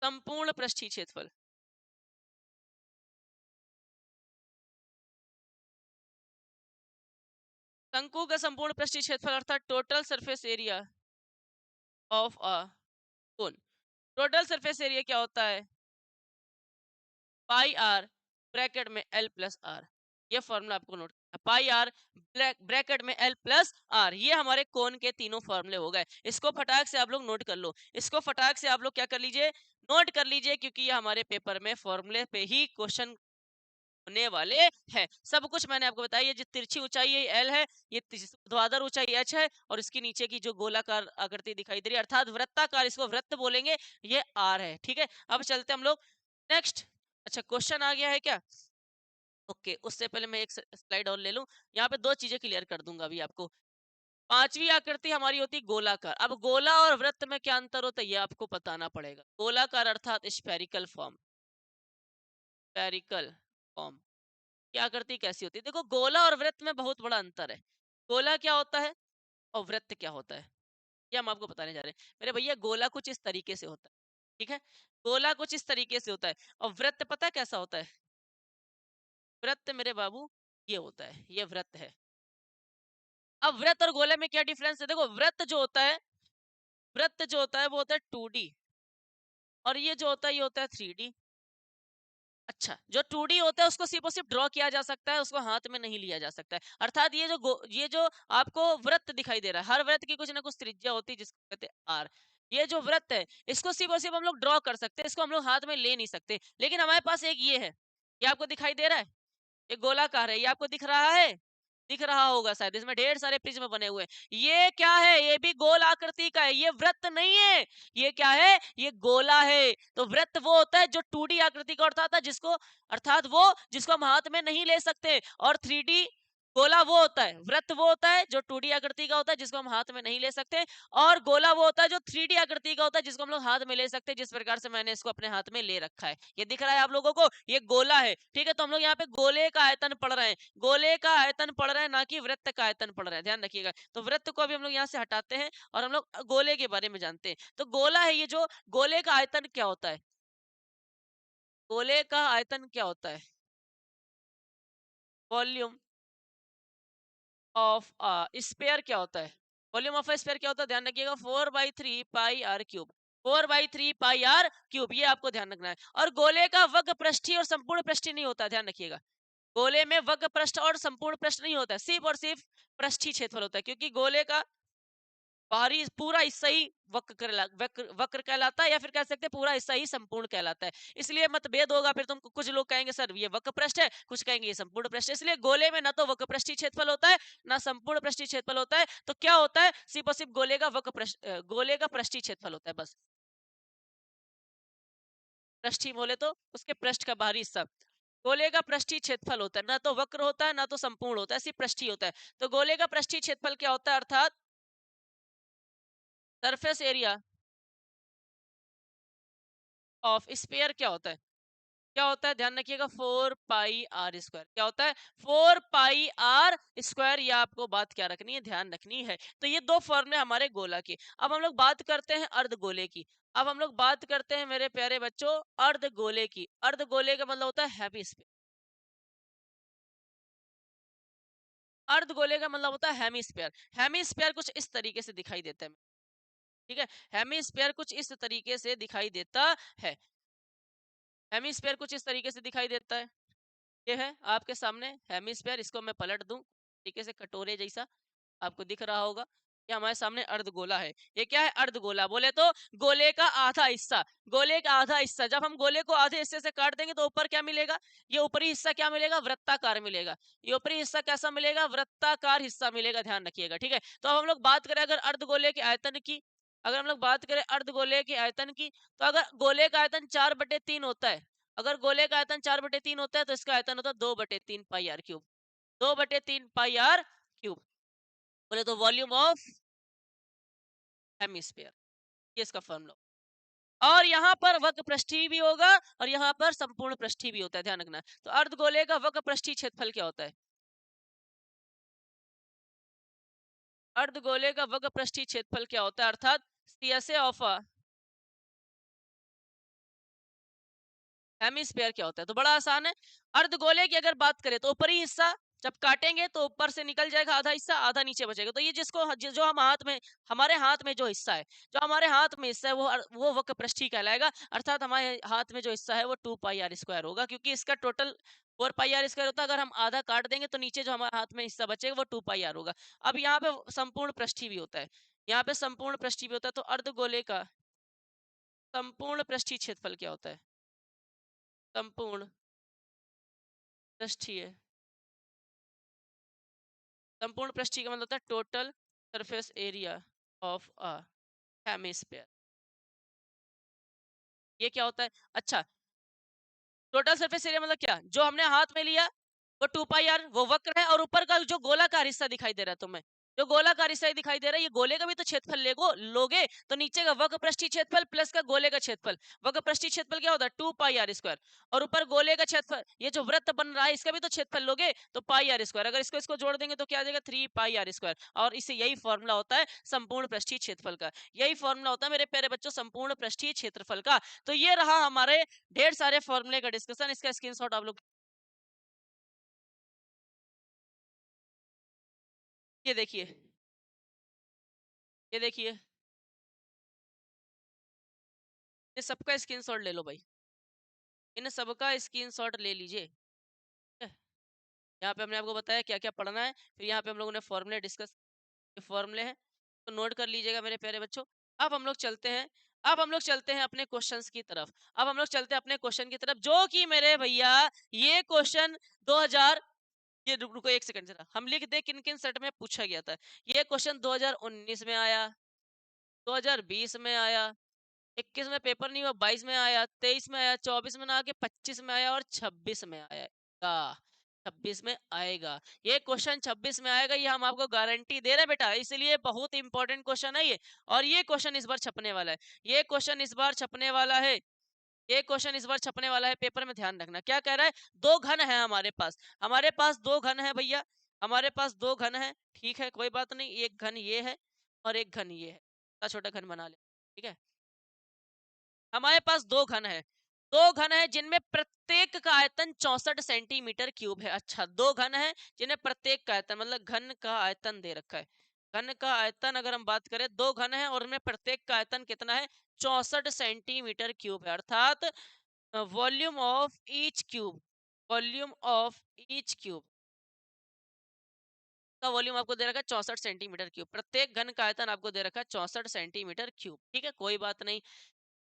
संपूर्ण पृष्ठीय क्षेत्रफल। शंकु का संपूर्ण पृष्ठीय क्षेत्रफल अर्थात total surface area of a cone. Total surface area क्या होता है? पाई आर ब्रैकेट में एल प्लस आर। ये फॉर्मूला आपको नोट करना है, पाई आर ब्रैकेट में एल प्लस आर। ये हमारे कोन के तीनों फॉर्मूले हो गए। इसको फटाक से आप लोग नोट कर लो, इसको फटाक से आप लोग क्या कर लीजिए, नोट कर लीजिए, क्योंकि ये हमारे पेपर में फॉर्मूले पे ही क्वेश्चन होने वाले हैं। सब कुछ मैंने आपको बताया। ये जो तिरछी ऊंचाई है एल है, ये ऊर्ध्वाधर ऊंचाई एच है, और इसके नीचे की जो गोलाकार आकृति दिखाई दे रही है अर्थात वृत्ताकार, इसको वृत्त बोलेंगे, ये आर है। ठीक है, अब चलते हम लोग नेक्स्ट। अच्छा क्वेश्चन आ गया है क्या? ओके, उससे पहले मैं एक स्लाइड और ले लूं। यहाँ पे दो चीजें क्लियर कर दूंगा अभी आपको। पांचवी आकृति हमारी होती गोलाकार। अब गोला और वृत्त में क्या अंतर होता है ये आपको बताना पड़ेगा। गोलाकार अर्थात स्फेरिकल फॉर्म, स्फेरिकल फॉर्म की आकृति कैसी होती है? देखो गोला और वृत्त में बहुत बड़ा अंतर है। गोला क्या होता है और वृत्त क्या होता है, ये हम आपको बताने जा रहे हैं मेरे भैया। गोला कुछ इस तरीके से होता है, ठीक है, गोला कुछ इस तरीके से होता है। और वृत्त पता है कैसा होता है? वृत्त मेरे बाबू ये होता है, ये वृत्त है। अब वृत्त और गोले में क्या डिफरेंस है? देखो वृत्त जो होता है, वृत्त जो होता है वो होता है 2D, और ये जो होता है ये होता है 3D। अच्छा, जो 2D होता है उसको सिर्फ और सिर्फ ड्रॉ किया जा सकता है, उसको हाथ में नहीं लिया जा सकता है। अर्थात ये जो आपको वृत्त दिखाई दे रहा है, हर वृत्त की कुछ ना कुछ त्रिज्या होती है जिसको कहते हैं आर। ये जो वृत्त है इसको सिर्फ और सिर्फ हम लोग ड्रॉ कर सकते हैं, इसको हम लोग हाथ में ले नहीं सकते। लेकिन हमारे पास एक ये है, ये आपको दिखाई दे रहा है, ये गोलाकार है, ये आपको दिख रहा है, दिख रहा होगा शायद, इसमें ढेर सारे प्रिज्म बने हुए हैं। ये क्या है? ये भी गोल आकृति का है, ये वृत्त नहीं है। ये क्या है? ये गोला है। तो वृत्त वो होता है जो 2D आकृति का होता था, जिसको अर्थात वो जिसको हम हाथ में नहीं ले सकते। और 3D गोला वो होता है, वृत्त वो होता है जो 2D आकृति का होता है जिसको हम हाथ में नहीं ले सकते। और गोला वो होता है जो 3D आकृति का होता है जिसको हम लोग हाथ में ले सकते हैं, जिस प्रकार से मैंने इसको अपने हाथ में ले रखा है। ये दिख रहा है आप लोगों को, ये गोला है। ठीक है, तो हम लोग यहाँ पे गोले का आयतन पढ़ रहे हैं, गोले का आयतन पढ़ रहे हैं, ना कि वृत्त का आयतन पढ़ रहे हैं, ध्यान रखिएगा। तो वृत्त को अभी हम लोग यहाँ से हटाते हैं और हम लोग गोले के बारे में जानते हैं। तो गोला है ये जो, गोले का आयतन क्या होता है? गोले का आयतन क्या होता है? वॉल्यूम ऑफ स्पेयर क्या होता है? वॉल्यूम ऑफ स्फीयर क्या होता है? ध्यान रखिएगा, 4/3 पाई r क्यूब। 4/3 पाई r क्यूब, ये आपको ध्यान रखना है। और गोले का वक्र पृष्ठीय और संपूर्ण पृष्ठीय नहीं होता, ध्यान रखिएगा। गोले में वक्र पृष्ठ और संपूर्ण पृष्ठ नहीं होता है, सिर्फ और सिर्फ पृष्ठीय क्षेत्रफल होता है, क्योंकि गोले का बाहरी पूरा हिस्सा ही वक्र कहलाता है, या फिर कह सकते हैं पूरा हिस्सा ही संपूर्ण कहलाता है। इसलिए मतभेद होगा, फिर तुम कुछ लोग कहेंगे सर ये वक्र पृष्ठ है, कुछ कहेंगे ये संपूर्ण पृष्ठ है। इसलिए गोले में ना तो वक्र पृष्ठीय क्षेत्रफल होता है ना संपूर्ण पृष्ठीय क्षेत्रफल होता है। तो क्या होता है? सिर्फ और सिर्फ गोले का गोले का पृष्ठीय क्षेत्रफल होता है बस। पृष्ठीय बोले तो उसके पृष्ठ का बाहरी हिस्सा। गोले का पृष्ठीय क्षेत्रफल होता है, ना तो वक्र होता है ना तो संपूर्ण होता है, सिर्फ पृष्ठीय होता है। तो गोले का पृष्ठीय क्षेत्रफल क्या होता है? अर्थात सरफेस एरिया ऑफ स्फीयर क्या होता है? क्या होता है? ध्यान रखिएगा, 4 पाई r स्क्वायर। क्या होता है? 4 पाई r स्क्वायर। ये आपको बात क्या रखनी है? ध्यान रखनी है। तो ये दो फॉर्मूले हमारे गोला के। अब हम लोग बात करते हैं अर्धगोले की। अब हम लोग बात करते हैं मेरे प्यारे बच्चों अर्धगोले की। अर्धगोले का मतलब होता है हैवी स्फीयर। अर्धगोले का मतलब होता है हेमिस्फीयर। हेमिस्फीयर कुछ इस तरीके से दिखाई देता है, ठीक है। हेमिस्फीयर कुछ इस तरीके से दिखाई देता है। हेमिस्फीयर कुछ इस तरीके से दिखाई देता है। ये है आपके सामने हेमिस्फीयर, इसको मैं पलट दूं तरीके से कटोरे जैसा, आपको दिख रहा होगा। ये हमारे सामने अर्धगोला है। ये क्या है? अर्धगोला। बोले तो गोले का आधा हिस्सा। गोले का आधा हिस्सा, जब हम गोले को आधे हिस्से से काट देंगे तो ऊपर क्या मिलेगा? ये ऊपरी हिस्सा क्या मिलेगा? वृत्ताकार मिलेगा। ये ऊपरी हिस्सा कैसा मिलेगा? वृत्ताकार हिस्सा मिलेगा, ध्यान रखिएगा, ठीक है। तो अब हम लोग बात करें अगर अर्धगोले के आयतन की, अगर हम लोग बात करें अर्धगोले के आयतन की, तो अगर गोले का आयतन 4/3 होता है, अगर गोले का आयतन 4/3 होता है तो इसका आयतन होता है 2/3 pi R cube. 2/3 pi R cube. बोले तो वॉल्यूम ऑफ हेमिस्फीयर, ये इसका फॉर्मूला। और यहाँ पर वक्र पृष्ठीय भी होगा और यहाँ पर संपूर्ण पृष्ठीय भी होता है, ध्यान रखना। तो अर्धगोले का वक्र पृष्ठीय क्षेत्रफल क्या होता है? अर्धगोले का वक्र पृष्ठीय क्षेत्रफल क्या होता है? अर्थात CSA ऑफ हेमिस्फीयर क्या होता है? तो बड़ा आसान है। अर्धगोले की अगर बात करें तो ऊपरी हिस्सा जब काटेंगे तो ऊपर से निकल जाएगा आधा हिस्सा, आधा नीचे बचेगा। तो ये जिसको जो हम हाथ में, हमारे हाथ में जो हिस्सा है, जो हमारे हाथ में हिस्सा है वो वक्र पृष्ठीय कहलाएगा। अर्थात हमारे हाथ में जो हिस्सा है वो 2 पाई आर स्क्वायर होगा, क्योंकि इसका टोटल 4 पाई आर स्क्वायर होता है। अगर हम आधा काट देंगे तो नीचे जो हमारे हाथ में हिस्सा बचेगा वो 2 पाई आर होगा। अब यहाँ पे संपूर्ण पृष्ठीय भी होता है, यहाँ पे संपूर्ण पृष्ठीय भी होता है। तो अर्धगोले का संपूर्ण पृष्ठीय क्षेत्रफल क्या होता है? संपूर्ण पृष्ठीय, संपूर्ण पृष्ठीय का मतलब होता है total surface area of a hemisphere. ये क्या होता है? अच्छा, टोटल सरफेस एरिया मतलब क्या? जो हमने हाथ में लिया वो 2 पाई आर, वो वक्र है, और ऊपर का जो गोलाकार हिस्सा दिखाई दे रहा है तुम्हें, जो गोलाकार हिस्सा दिखाई दे रहा है, ये गोले का भी तो क्षेत्रफल लोगे। तो नीचे का वक्र पृष्ठीय क्षेत्रफल प्लस का गोले का क्षेत्रफल, वक्र पृष्ठीय क्षेत्रफल क्या होता है? 2 पाई आर स्क्वायर। और ऊपर गोले का क्षेत्रफल, ये जो वृत्त बन रहा है इसका भी तो क्षेत्रफल लोगे, तो पाई आर स्क्वायर। अगर इसको इसको जोड़ देंगे तो क्या आ जाएगा? 3 पाई आर स्क्वायर। और इससे यही फॉर्मूला होता है संपूर्ण पृष्ठीय क्षेत्रफल का। यही फॉर्मूला होता है मेरे प्यारे बच्चों संपूर्ण पृष्ठीय क्षेत्रफल का। तो ये रहा हमारे ढेर सारे फॉर्मूले का डिस्कशन। इसका स्क्रीनशॉट आप लोग ये देखिए, ये देखिए, ये सबका स्क्रीनशॉट ले लो भाई, इन सबका स्क्रीनशॉट ले लीजिए, ठीक है? यहाँ पे हमने आपको बताया क्या क्या पढ़ना है, फिर यहाँ पे हम लोगों ने फॉर्मूले डिस्कस, ये फॉर्मूले हैं, तो नोट कर लीजिएगा मेरे प्यारे बच्चों। अब हम लोग चलते हैं, अब हम लोग चलते हैं अपने क्वेश्चंस की तरफ। अब हम लोग चलते हैं अपने क्वेश्चन की तरफ, जो कि मेरे भैया ये क्वेश्चन 2000, ये रुको एक सेकंड जरा, हम लिख दे किन किन सेट में पूछा गया था। ये क्वेश्चन 2019 में आया, 2020 में आया, 21 में पेपर नहीं हुआ, 22 में आया, 23 में आया, 24 में ना आके 25 में आया और 26 में आएगा। 26 में आएगा ये क्वेश्चन, 26 में आएगा, ये हम आपको गारंटी दे रहे हैं बेटा, इसलिए बहुत इंपॉर्टेंट क्वेश्चन है ये। और ये क्वेश्चन इस बार छपने वाला है, ये क्वेश्चन इस बार छपने वाला है, ये क्वेश्चन इस बार छपने वाला है पेपर में। ध्यान रखना क्या कह रहा है। दो घन है हमारे पास, हमारे पास दो घन है भैया, हमारे पास दो घन है, ठीक है, कोई बात नहीं। एक घन ये है और एक घन ये है, छोटा छोटा घन बना ले, ठीक है। हमारे पास दो घन है, दो घन है जिनमें प्रत्येक का आयतन 64 सेंटीमीटर क्यूब है। अच्छा, दो घन है जिन्हें प्रत्येक का आयतन मतलब घन का आयतन दे रखा है। घन का आयतन अगर हम बात करें, दो घन है और उनमें प्रत्येक का आयतन कितना है? 64 सेंटीमीटर क्यूब है। अर्थात volume of each cube, volume of each cube का वॉल्यूम आपको दे रखा है 64 सेंटीमीटर क्यूब। प्रत्येक घन का आयतन आपको दे रखा है 64 सेंटीमीटर क्यूब, ठीक है, कोई बात नहीं।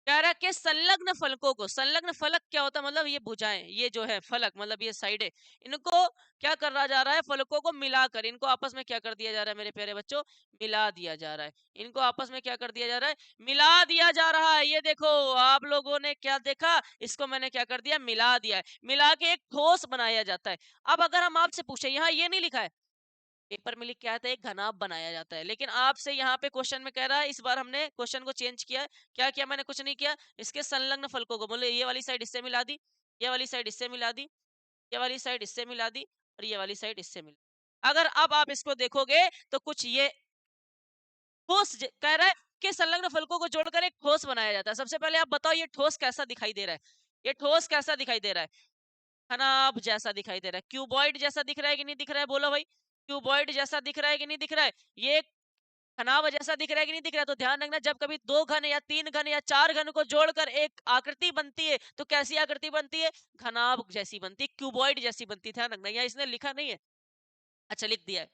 कह रहा है कि संलग्न फलकों को, संलग्न फलक क्या होता है? मतलब ये भुजाएं, ये जो है फलक मतलब ये साइड है, इनको क्या करा जा रहा है? फलकों को मिलाकर इनको आपस में क्या कर दिया जा रहा है मेरे प्यारे बच्चों? मिला दिया जा रहा है। इनको आपस में क्या कर दिया जा रहा है? मिला दिया जा रहा है। ये देखो, आप लोगों ने क्या देखा, इसको मैंने क्या कर दिया? मिला दिया है। मिला के एक ठोस बनाया जाता है। अब अगर हम आपसे पूछे, यहाँ ये नहीं लिखा है, पेपर में लिख के आता है एक घनाभ बनाया जाता है, लेकिन आपसे यहाँ पे क्वेश्चन में कह रहा है, इस बार हमने क्वेश्चन को चेंज किया है। क्या किया? मैंने कुछ नहीं किया, इसके संलग्न फलकों को बोले ये वाली साइड इससे मिला दी, ये वाली साइड इससे मिला दी, ये वाली साइड इससे मिला दी और ये वाली साइड इससे मिला। अगर अब आप इसको देखोगे तो कुछ ये ठोस कह रहा है कि संलग्न फलकों को जोड़कर एक ठोस बनाया जाता है। सबसे पहले आप बताओ ये ठोस कैसा दिखाई दे रहा है? ये ठोस कैसा दिखाई दे रहा है? घनाभ जैसा दिखाई दे रहा है, क्यूबॉइड जैसा दिख रहा है कि नहीं दिख रहा है? बोलो भाई। क्यूबॉइड जैसा दिख रहा है कि नहीं दिख रहा है? ये घनाभ जैसा दिख रहा है कि नहीं दिख रहा है? तो ध्यान रखना, जब कभी 2 घन या 3 घन या 4 घन को जोड़कर एक आकृति बनती है, तो कैसी आकृति बनती है? घनाभ जैसी बनती है, क्यूबॉइड जैसी बनती है। ध्यान रखना, यहाँ इसने लिखा नहीं है। अच्छा, लिख दिया है।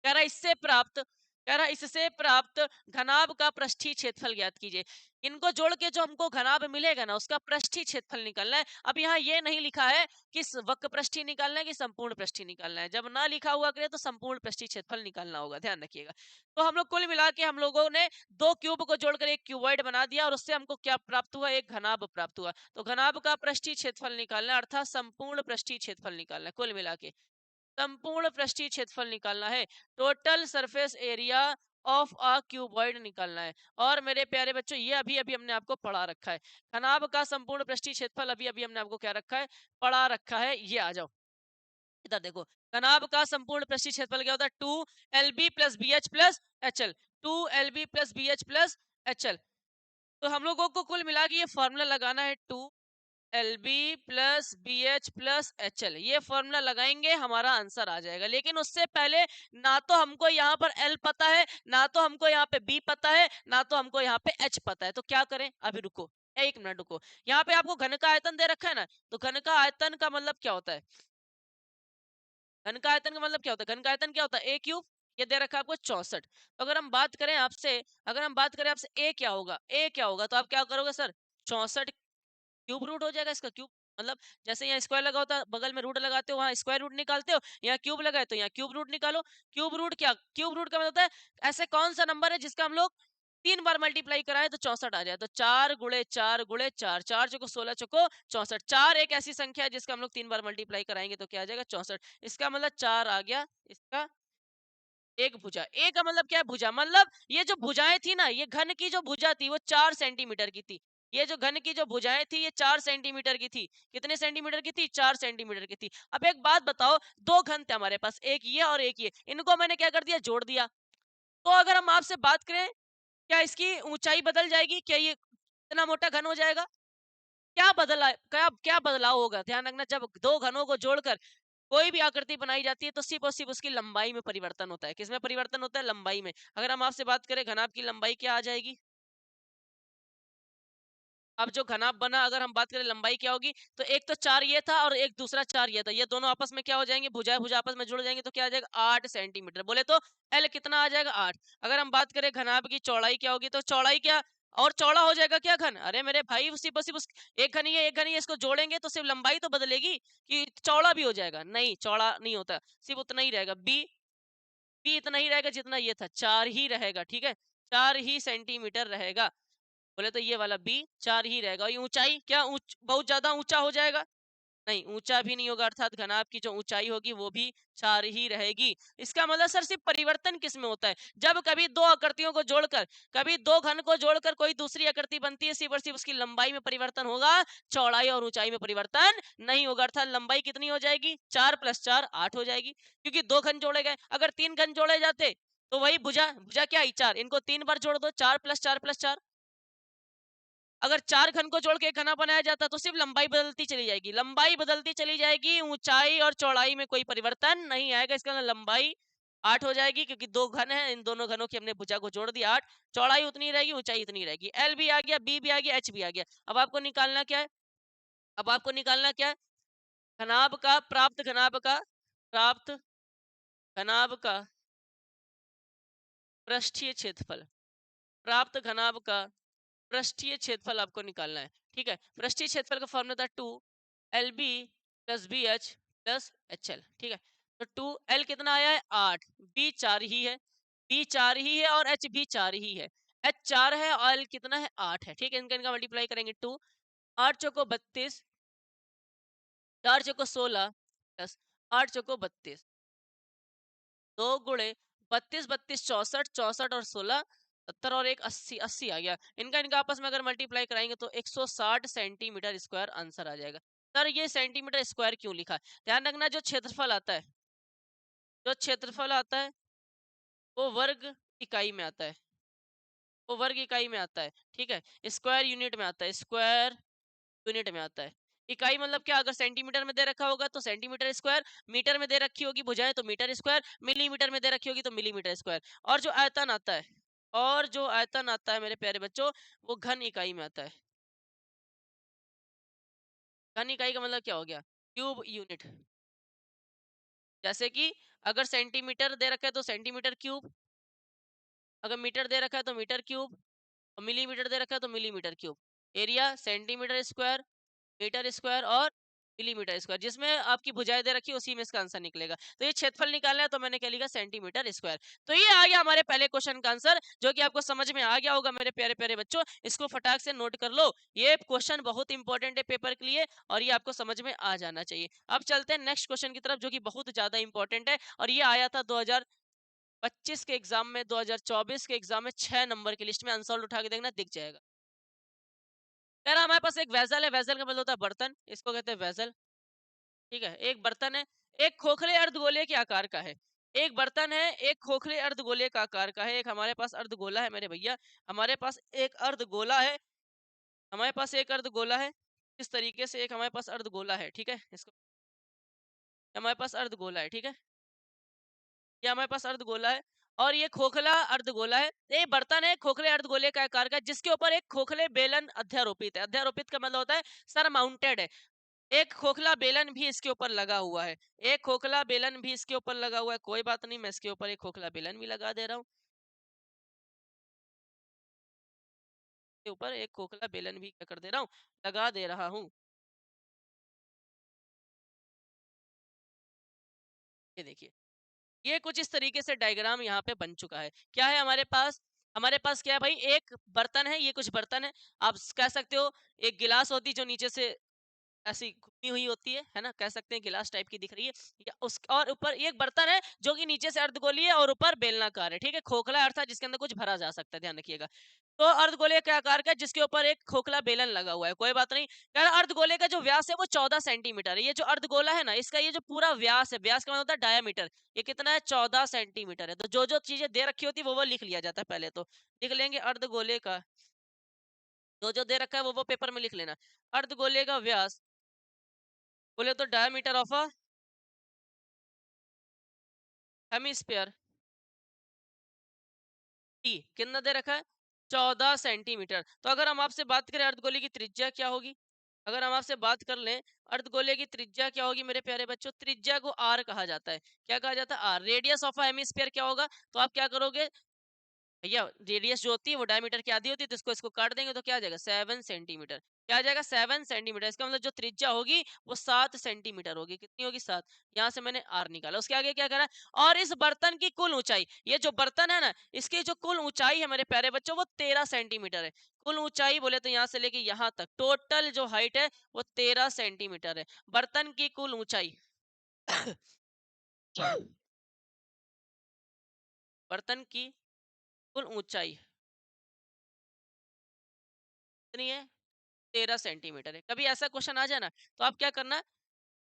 कह रहा इससे प्राप्त कह रहा इससे प्राप्त घनाभ का पृष्ठीय क्षेत्रफल ज्ञात कीजिए। इनको जोड़ के जो हमको घनाभ मिलेगा ना, उसका पृष्ठीय क्षेत्रफल निकालना है। अब यहाँ ये नहीं लिखा है कि वक्र पृष्ठीय निकालना है कि संपूर्ण पृष्ठीय निकालना है। जब ना लिखा हुआ करे तो संपूर्ण पृष्ठीय क्षेत्रफल निकालना होगा, ध्यान रखिएगा। तो हम लोग कुल मिला के हम लोगों ने दो क्यूब को जोड़कर एक क्यूबॉइड बना दिया, और उससे हमको क्या प्राप्त हुआ? एक घनाभ प्राप्त हुआ। तो घनाभ का पृष्ठीय क्षेत्रफल निकालना है, अर्थात संपूर्ण पृष्ठीय क्षेत्रफल निकालना है। कुल मिला के संपूर्ण पृष्ठीय क्षेत्रफल निकालना है, total surface area of a cuboid निकालना है। और मेरे प्यारे बच्चों, ये अभी अभी हमने आपको पढ़ा रखा है। घनाभ का संपूर्ण पृष्ठीय क्षेत्रफल अभी अभी हमने आपको क्या रखा है? पढ़ा रखा है। ये आ जाओ इधर देखो। घनाभ का संपूर्ण पृष्ठीय क्षेत्रफल क्या होता है? 2 LB plus BH plus HL। 2 LB plus BH plus HL। तो हम लोगों को कुल मिला के ये फॉर्मूला लगाना है, 2 LB plus BH plus HL। ये फॉर्मूला लगाएंगे, हमारा आंसर आ जाएगा। लेकिन उससे पहले ना तो हमको यहाँ पर L पता है, ना तो हमको यहाँ पे B पता है, ना तो हमको यहाँ पे H पता है। तो क्या करें? अभी रुको, 1 मिनट रुको। यहाँ पे आपको घन का आयतन दे रखा है ना, तो घन का आयतन का मतलब क्या होता है? घन का आयतन का मतलब क्या होता है? घन का आयतन क्या होता है? A cube. ये दे रखा है आपको 64। तो अगर हम बात करें आपसे A क्या होगा, A क्या होगा, तो आप क्या करोगे सर? 64 क्यूब रूट हो जाएगा इसका। क्यूब मतलब जैसे यहाँ स्क्वायर लगा होता है, बगल में रूट लगाते हो, वहां स्क्वायर रूट निकालते हो। यहाँ क्यूब लगाए तो यहाँ क्यूब रूट निकालो। क्यूब रूट का मतलब होता है ऐसे कौन सा नंबर है जिसका हम लोग 3 बार मल्टीप्लाई कराए तो 64 आ जाए। तो 4 गुणे 4 गुणे 4, 4 चौको 16 64। 4 एक ऐसी संख्या है जिसका हम लोग 3 बार मल्टीप्लाई कराएंगे तो क्या आ जाएगा? 64। इसका मतलब 4 आ गया इसका एक भुजा। ए का मतलब क्या है? भुजा। मतलब ये जो भुजाएं थी ना, ये घन की जो भुजा थी वो 4 सेंटीमीटर की थी। ये जो घन की जो भुजाएं थी ये 4 सेंटीमीटर की थी। कितने सेंटीमीटर की थी? 4 सेंटीमीटर की थी। अब एक बात बताओ, दो घन थे हमारे पास, एक ये और एक ये। इनको मैंने क्या कर दिया? जोड़ दिया। तो अगर हम आपसे बात करें, क्या इसकी ऊंचाई बदल जाएगी? क्या ये इतना मोटा घन हो जाएगा? क्या क्या बदलाव होगा? ध्यान रखना, जब दो घनों को जोड़कर कोई भी आकृति बनाई जाती है तो सिर्फ और सिर्फ उसकी लंबाई में परिवर्तन होता है। किसमें परिवर्तन होता है? लंबाई में। अगर हम आपसे बात करें घनाभ की लंबाई क्या आ जाएगी? अब जो घनाभ बना, अगर हम बात करें लंबाई क्या होगी, तो एक तो 4 ये था और एक दूसरा 4 ये था। ये दोनों आपस में क्या हो जाएंगे? भुजा भुजा आपस में जुड़ जाएंगे तो क्या आ जाएगा? 8 सेंटीमीटर। बोले तो एल कितना आ जाएगा? 8। अगर हम बात करें घनाभ की चौड़ाई क्या होगी, तो चौड़ाई क्या और चौड़ा हो जाएगा क्या घन? अरे मेरे भाई, सिर्फ उस एक घन ही है, एक घन ही है, इसको जोड़ेंगे तो सिर्फ लंबाई तो बदलेगी कि चौड़ा भी हो जाएगा? नहीं, चौड़ा नहीं होता, सिर्फ उतना ही रहेगा। बी इतना ही रहेगा जितना ये था, 4 ही रहेगा। ठीक है, 4 ही सेंटीमीटर रहेगा। बोले तो ये वाला बी 4 ही रहेगा। और ये ऊंचाई क्या बहुत ज्यादा ऊंचा हो जाएगा? नहीं, ऊंचा भी नहीं होगा, अर्थात घनाभ की जो ऊंचाई होगी वो भी 4 ही रहेगी। इसका मतलब सर सिर्फ परिवर्तन किस में होता है? जब कभी दो आकृतियों को जोड़कर, कभी दो घन को जोड़कर कोई दूसरी आकृति बनती है, सिर्फ और सिर्फ उसकी लंबाई में परिवर्तन होगा, चौड़ाई और ऊंचाई में परिवर्तन नहीं होगा। अर्थात लंबाई कितनी हो जाएगी? 4 + 4 8 हो जाएगी, क्योंकि दो घन जोड़े गए। अगर 3 घन जोड़े जाते तो वही भुजा भुजा क्या आई? 4। इनको 3 बार जोड़ दो, 4 + 4 + 4। अगर 4 घन को जोड़ के एक घना बनाया जाता तो सिर्फ लंबाई बदलती चली जाएगी, लंबाई बदलती चली जाएगी, ऊंचाई और चौड़ाई में कोई परिवर्तन नहीं आएगा। इसका मतलब लंबाई 8 हो जाएगी, क्योंकि दो घन है, इन दोनों घनों की हमने भुजा को जोड़ दिया 8। चौड़ाई उतनी रहेगी, ऊंचाई इतनी रहेगी। एल भी आ गया, बी भी आ गया, एच भी आ गया। अब आपको निकालना क्या है? अब आपको निकालना क्या है? घनाभ का प्राप्त घनाभ का पृष्ठीय क्षेत्रफल। प्राप्त घनाभ का पृष्ठीय क्षेत्रफल आपको निकालना है। ठीक है, पृष्ठीय क्षेत्रफल का फॉर्मूला था 2 LB plus BH plus HL। ठीक है, तो 2 L कितना आया है? 8। B 4 ही है, B 4 ही है और H भी 4 ही है। H 4 है और L कितना है? 8 है। ठीक है, इनका इनका मल्टीप्लाई करेंगे। 2 8 चौको 32, 4 चौको 16 प्लस 8 चौको 32, 2 गुणे 32 32 64, 64 और 16 70 और एक 80, 80 आ गया। इनका इनका आपस में अगर मल्टीप्लाई कराएंगे तो 160 सेंटीमीटर स्क्वायर आंसर आ जाएगा। सर ये सेंटीमीटर स्क्वायर क्यों लिखा? ध्यान रखना, जो क्षेत्रफल आता है वो वर्ग इकाई में आता है, वो वर्ग इकाई में आता है। ठीक है, स्क्वायर यूनिट में आता है, स्क्वायर यूनिट में आता है। इकाई मतलब क्या, अगर सेंटीमीटर में दे रखा होगा तो सेंटीमीटर स्क्वायर, मीटर में दे रखी होगी भुजाएं तो मीटर स्क्वायर, मिलीमीटर में दे रखी होगी तो मिलीमीटर स्क्वायर। और जो आयतन आता है, और जो आयतन आता है मेरे प्यारे बच्चों, वो घन इकाई में आता है। घन इकाई का मतलब क्या हो गया, क्यूब यूनिट। जैसे कि अगर सेंटीमीटर दे रखा है तो सेंटीमीटर क्यूब, अगर मीटर दे रखा है तो मीटर क्यूब, और मिलीमीटर दे रखा है तो millimetre cube. Area centimetre square, metre square और मिलीमीटर स्क्वायर, जिसमें आपकी भुजाएं दे रखी है उसी में इसका आंसर निकलेगा। तो ये क्षेत्रफल निकालना है तो मैंने क्या लिखा, सेंटीमीटर स्क्वायर। तो ये आ गया हमारे पहले क्वेश्चन का आंसर, जो कि आपको समझ में आ गया होगा मेरे प्यारे प्यारे बच्चों। इसको फटाक से नोट कर लो, ये क्वेश्चन बहुत इंपॉर्टेंट है पेपर के लिए, और ये आपको समझ में आ जाना चाहिए। अब चलते हैं नेक्स्ट क्वेश्चन की तरफ, जो कि बहुत ज्यादा इंपॉर्टेंट है, और ये आया था 2025 के एग्जाम में, 2024 के एग्जाम में 6 नंबर की लिस्ट में। आंसर उठा के देखना, दिख जाएगा। कह रहा हमारे पास एक वेसल है, वेसल का मतलब होता है बर्तन, इसको कहते हैं वेसल। ठीक है, एक बर्तन है, एक खोखले अर्धगोले के आकार का है। एक बर्तन है, एक खोखले अर्धगोले का आकार का है। एक हमारे पास अर्धगोला है मेरे भैया, हमारे पास एक अर्धगोला है, हमारे पास एक अर्धगोला है। इस तरीके से एक हमारे पास अर्धगोला है, ठीक है, इसको हमारे पास अर्धगोला है, ठीक है, ये हमारे पास अर्धगोला है, और ये खोखला अर्धगोला है। ये बर्तन है खोखले अर्धगोले का आकार का, जिसके ऊपर एक खोखले बेलन अध्यारोपित है। अध्यारोपित का मतलब होता है सर माउंटेड है। एक खोखला बेलन भी इसके ऊपर लगा हुआ है, एक खोखला बेलन भी इसके ऊपर लगा हुआ है। कोई बात नहीं, मैं इसके ऊपर एक खोखला बेलन भी लगा दे रहा हूँ, के ऊपर एक खोखला बेलन भी क्या कर दे रहा हूँ, लगा दे रहा हूँ। ये देखिए, ये कुछ इस तरीके से डायग्राम यहाँ पे बन चुका है। क्या है हमारे पास, हमारे पास क्या है भाई, एक बर्तन है, ये कुछ बर्तन है। आप कह सकते हो एक गिलास होती जो नीचे से ऐसी घुमी हुई होती है ना, कह सकते हैं गिलास टाइप की दिख रही है, या उस और ऊपर एक बर्तन है जो कि नीचे से अर्धगोलीय है और ऊपर बेलनाकार है। ठीक है, खोखला अर्थात जिसके अंदर कुछ भरा जा सकता है, ध्यान रखिएगा। तो अर्धगोले के आकार का, जिसके ऊपर एक खोखला बेलन लगा हुआ है। कोई बात नहीं, यार अर्धगोले का जो व्यास है वो 14 सेंटीमीटर है। ये जो अर्धगोला है ना, इसका ये जो पूरा व्यास है, व्यास का मतलब होता है डायामीटर, ये कितना है, 14 सेंटीमीटर है। तो जो जो चीजें दे रखी होती है वो लिख लिया जाता है। पहले तो लिख लेंगे अर्धगोले का, जो जो दे रखा है वो पेपर में लिख लेना। अर्धगोले का व्यास, बोले तो diameter of a hemisphere T कितना दे रखा है, 14 सेंटीमीटर। तो अगर हम आपसे बात करें अर्धगोले की त्रिज्या क्या होगी, अगर हम आपसे बात कर लें अर्धगोले की त्रिज्या क्या होगी मेरे प्यारे बच्चों, त्रिज्या को आर कहा जाता है। क्या कहा जाता है, आर। रेडियस ऑफ हेमिस्फीयर क्या होगा, तो आप क्या करोगे भैया, रेडियस जो होती है वो डायमीटर की आधी होती है, तो इसको इसको काट देंगे तो क्या आ जाएगा, 7 सेंटीमीटर। क्या आ जाएगा, 7 सेंटीमीटर। इसका मतलब जो त्रिज्या होगी वो 7 सेंटीमीटर होगी। कितनी होगी, 7। यहाँ से मैंने आर निकाला। उसके आगे क्या करा, और इस बर्तन की कुल ऊंचाई, ये जो बर्तन है ना, इसकी जो कुल ऊंचाई है मेरे प्यारे बच्चों वो 13 सेंटीमीटर है। कुल ऊंचाई बोले तो यहाँ से लेके यहाँ तक टोटल जो हाइट है वो 13 सेंटीमीटर है। बर्तन की कुल ऊंचाई बर्तन की कुल ऊंचाई कितनी है, 13 सेंटीमीटर है। कभी ऐसा क्वेश्चन आ जाए ना, तो आप क्या करना,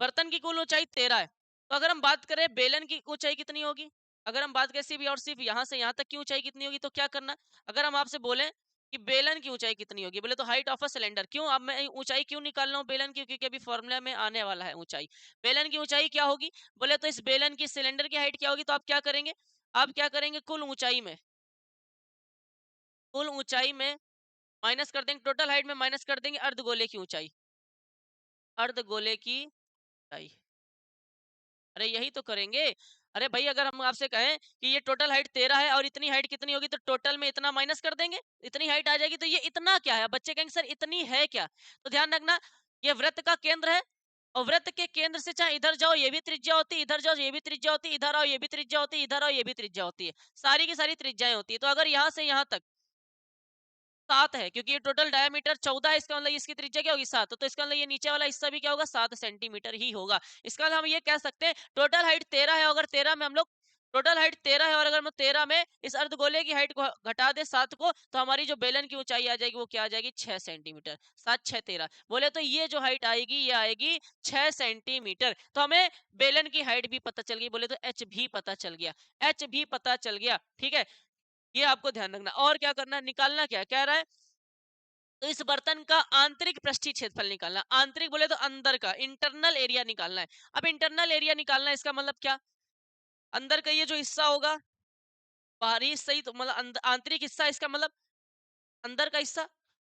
बर्तन की कुल ऊंचाई 13 है, तो अगर हम बात करें बेलन की ऊंचाई कितनी होगी, अगर हम बात करें सिर्फ और सिर्फ यहाँ से यहाँ तक की ऊंचाई कितनी होगी, तो क्या करना, अगर हम आपसे बोले कि बेलन की ऊंचाई कितनी होगी, बोले तो हाइट ऑफ अ सिलेंडर। क्यों, अब मैं ऊंचाई क्यों निकाल रहा हूँ बेलन की, क्योंकि अभी फॉर्मूला में आने वाला है ऊंचाई। बेलन की ऊंचाई क्या होगी, बोले तो इस बेलन की सिलेंडर की हाइट क्या होगी, तो आप क्या करेंगे, आप क्या करेंगे, कुल ऊंचाई में, कुल ऊंचाई में माइनस कर देंगे, टोटल हाइट में माइनस कर देंगे अर्धगोले की ऊंचाई, अर्धगोले की ऊंचाई। अरे यही तो करेंगे। अरे भाई, अगर हम आपसे कहें कि ये टोटल हाइट 13 है और इतनी हाइट कितनी होगी, तो टोटल में इतना माइनस कर देंगे, इतनी हाइट आ जाएगी। तो ये इतना क्या है, बच्चे कहेंगे सर इतनी है क्या, तो ध्यान रखना, ये वृत्त का केंद्र है, और वृत्त के केंद्र से चाहे इधर जाओ ये भी त्रिज्या होती है, इधर जाओ ये भी त्रिज्या होती है, इधर आओ ये भी त्रिज्या होती है, इधर आओ ये भी त्रिज्या होती है, सारी की सारी त्रिज्याएं होती है। तो अगर यहाँ से यहाँ तक 7 है, क्योंकि ये टोटल डायमीटर 14 है, इसका मतलब इसकी त्रिज्या क्या होगी, 7। तो इसका मतलब ये नीचे वाला हिस्सा भी क्या होगा, 7 सेंटीमीटर ही होगा। इसका मतलब हम ये कह सकते हैं टोटल हाइट 13 है, अगर 13 में हम लोग, टोटल हाइट 13 है और अगर हम 13 में इस अर्धगोले की हाइट को घटा दे 7 को, तो हमारी जो बेलन की ऊंचाई आ जाएगी वो क्या आ जाएगी, 6 सेंटीमीटर। 7 6 13, बोले तो ये जो हाइट आएगी ये आएगी 6 सेंटीमीटर। तो हमें बेलन की हाइट भी पता चल गई, बोले तो एच भी पता चल गया, एच भी पता चल गया। ठीक है, ये आपको ध्यान रखना। और क्या करना है, निकालना क्या है, कह रहा है तो इस बर्तन का आंतरिक पृष्ठीय क्षेत्रफल निकालना, आंतरिक बोले तो अंदर का, इंटरनल एरिया निकालना है। अब इंटरनल एरिया निकालना है, इसका मतलब क्या, अंदर का ये जो हिस्सा होगा, बाहरी हिस्सा ही तो मतलब आंतरिक हिस्सा, इसका मतलब अंदर का हिस्सा।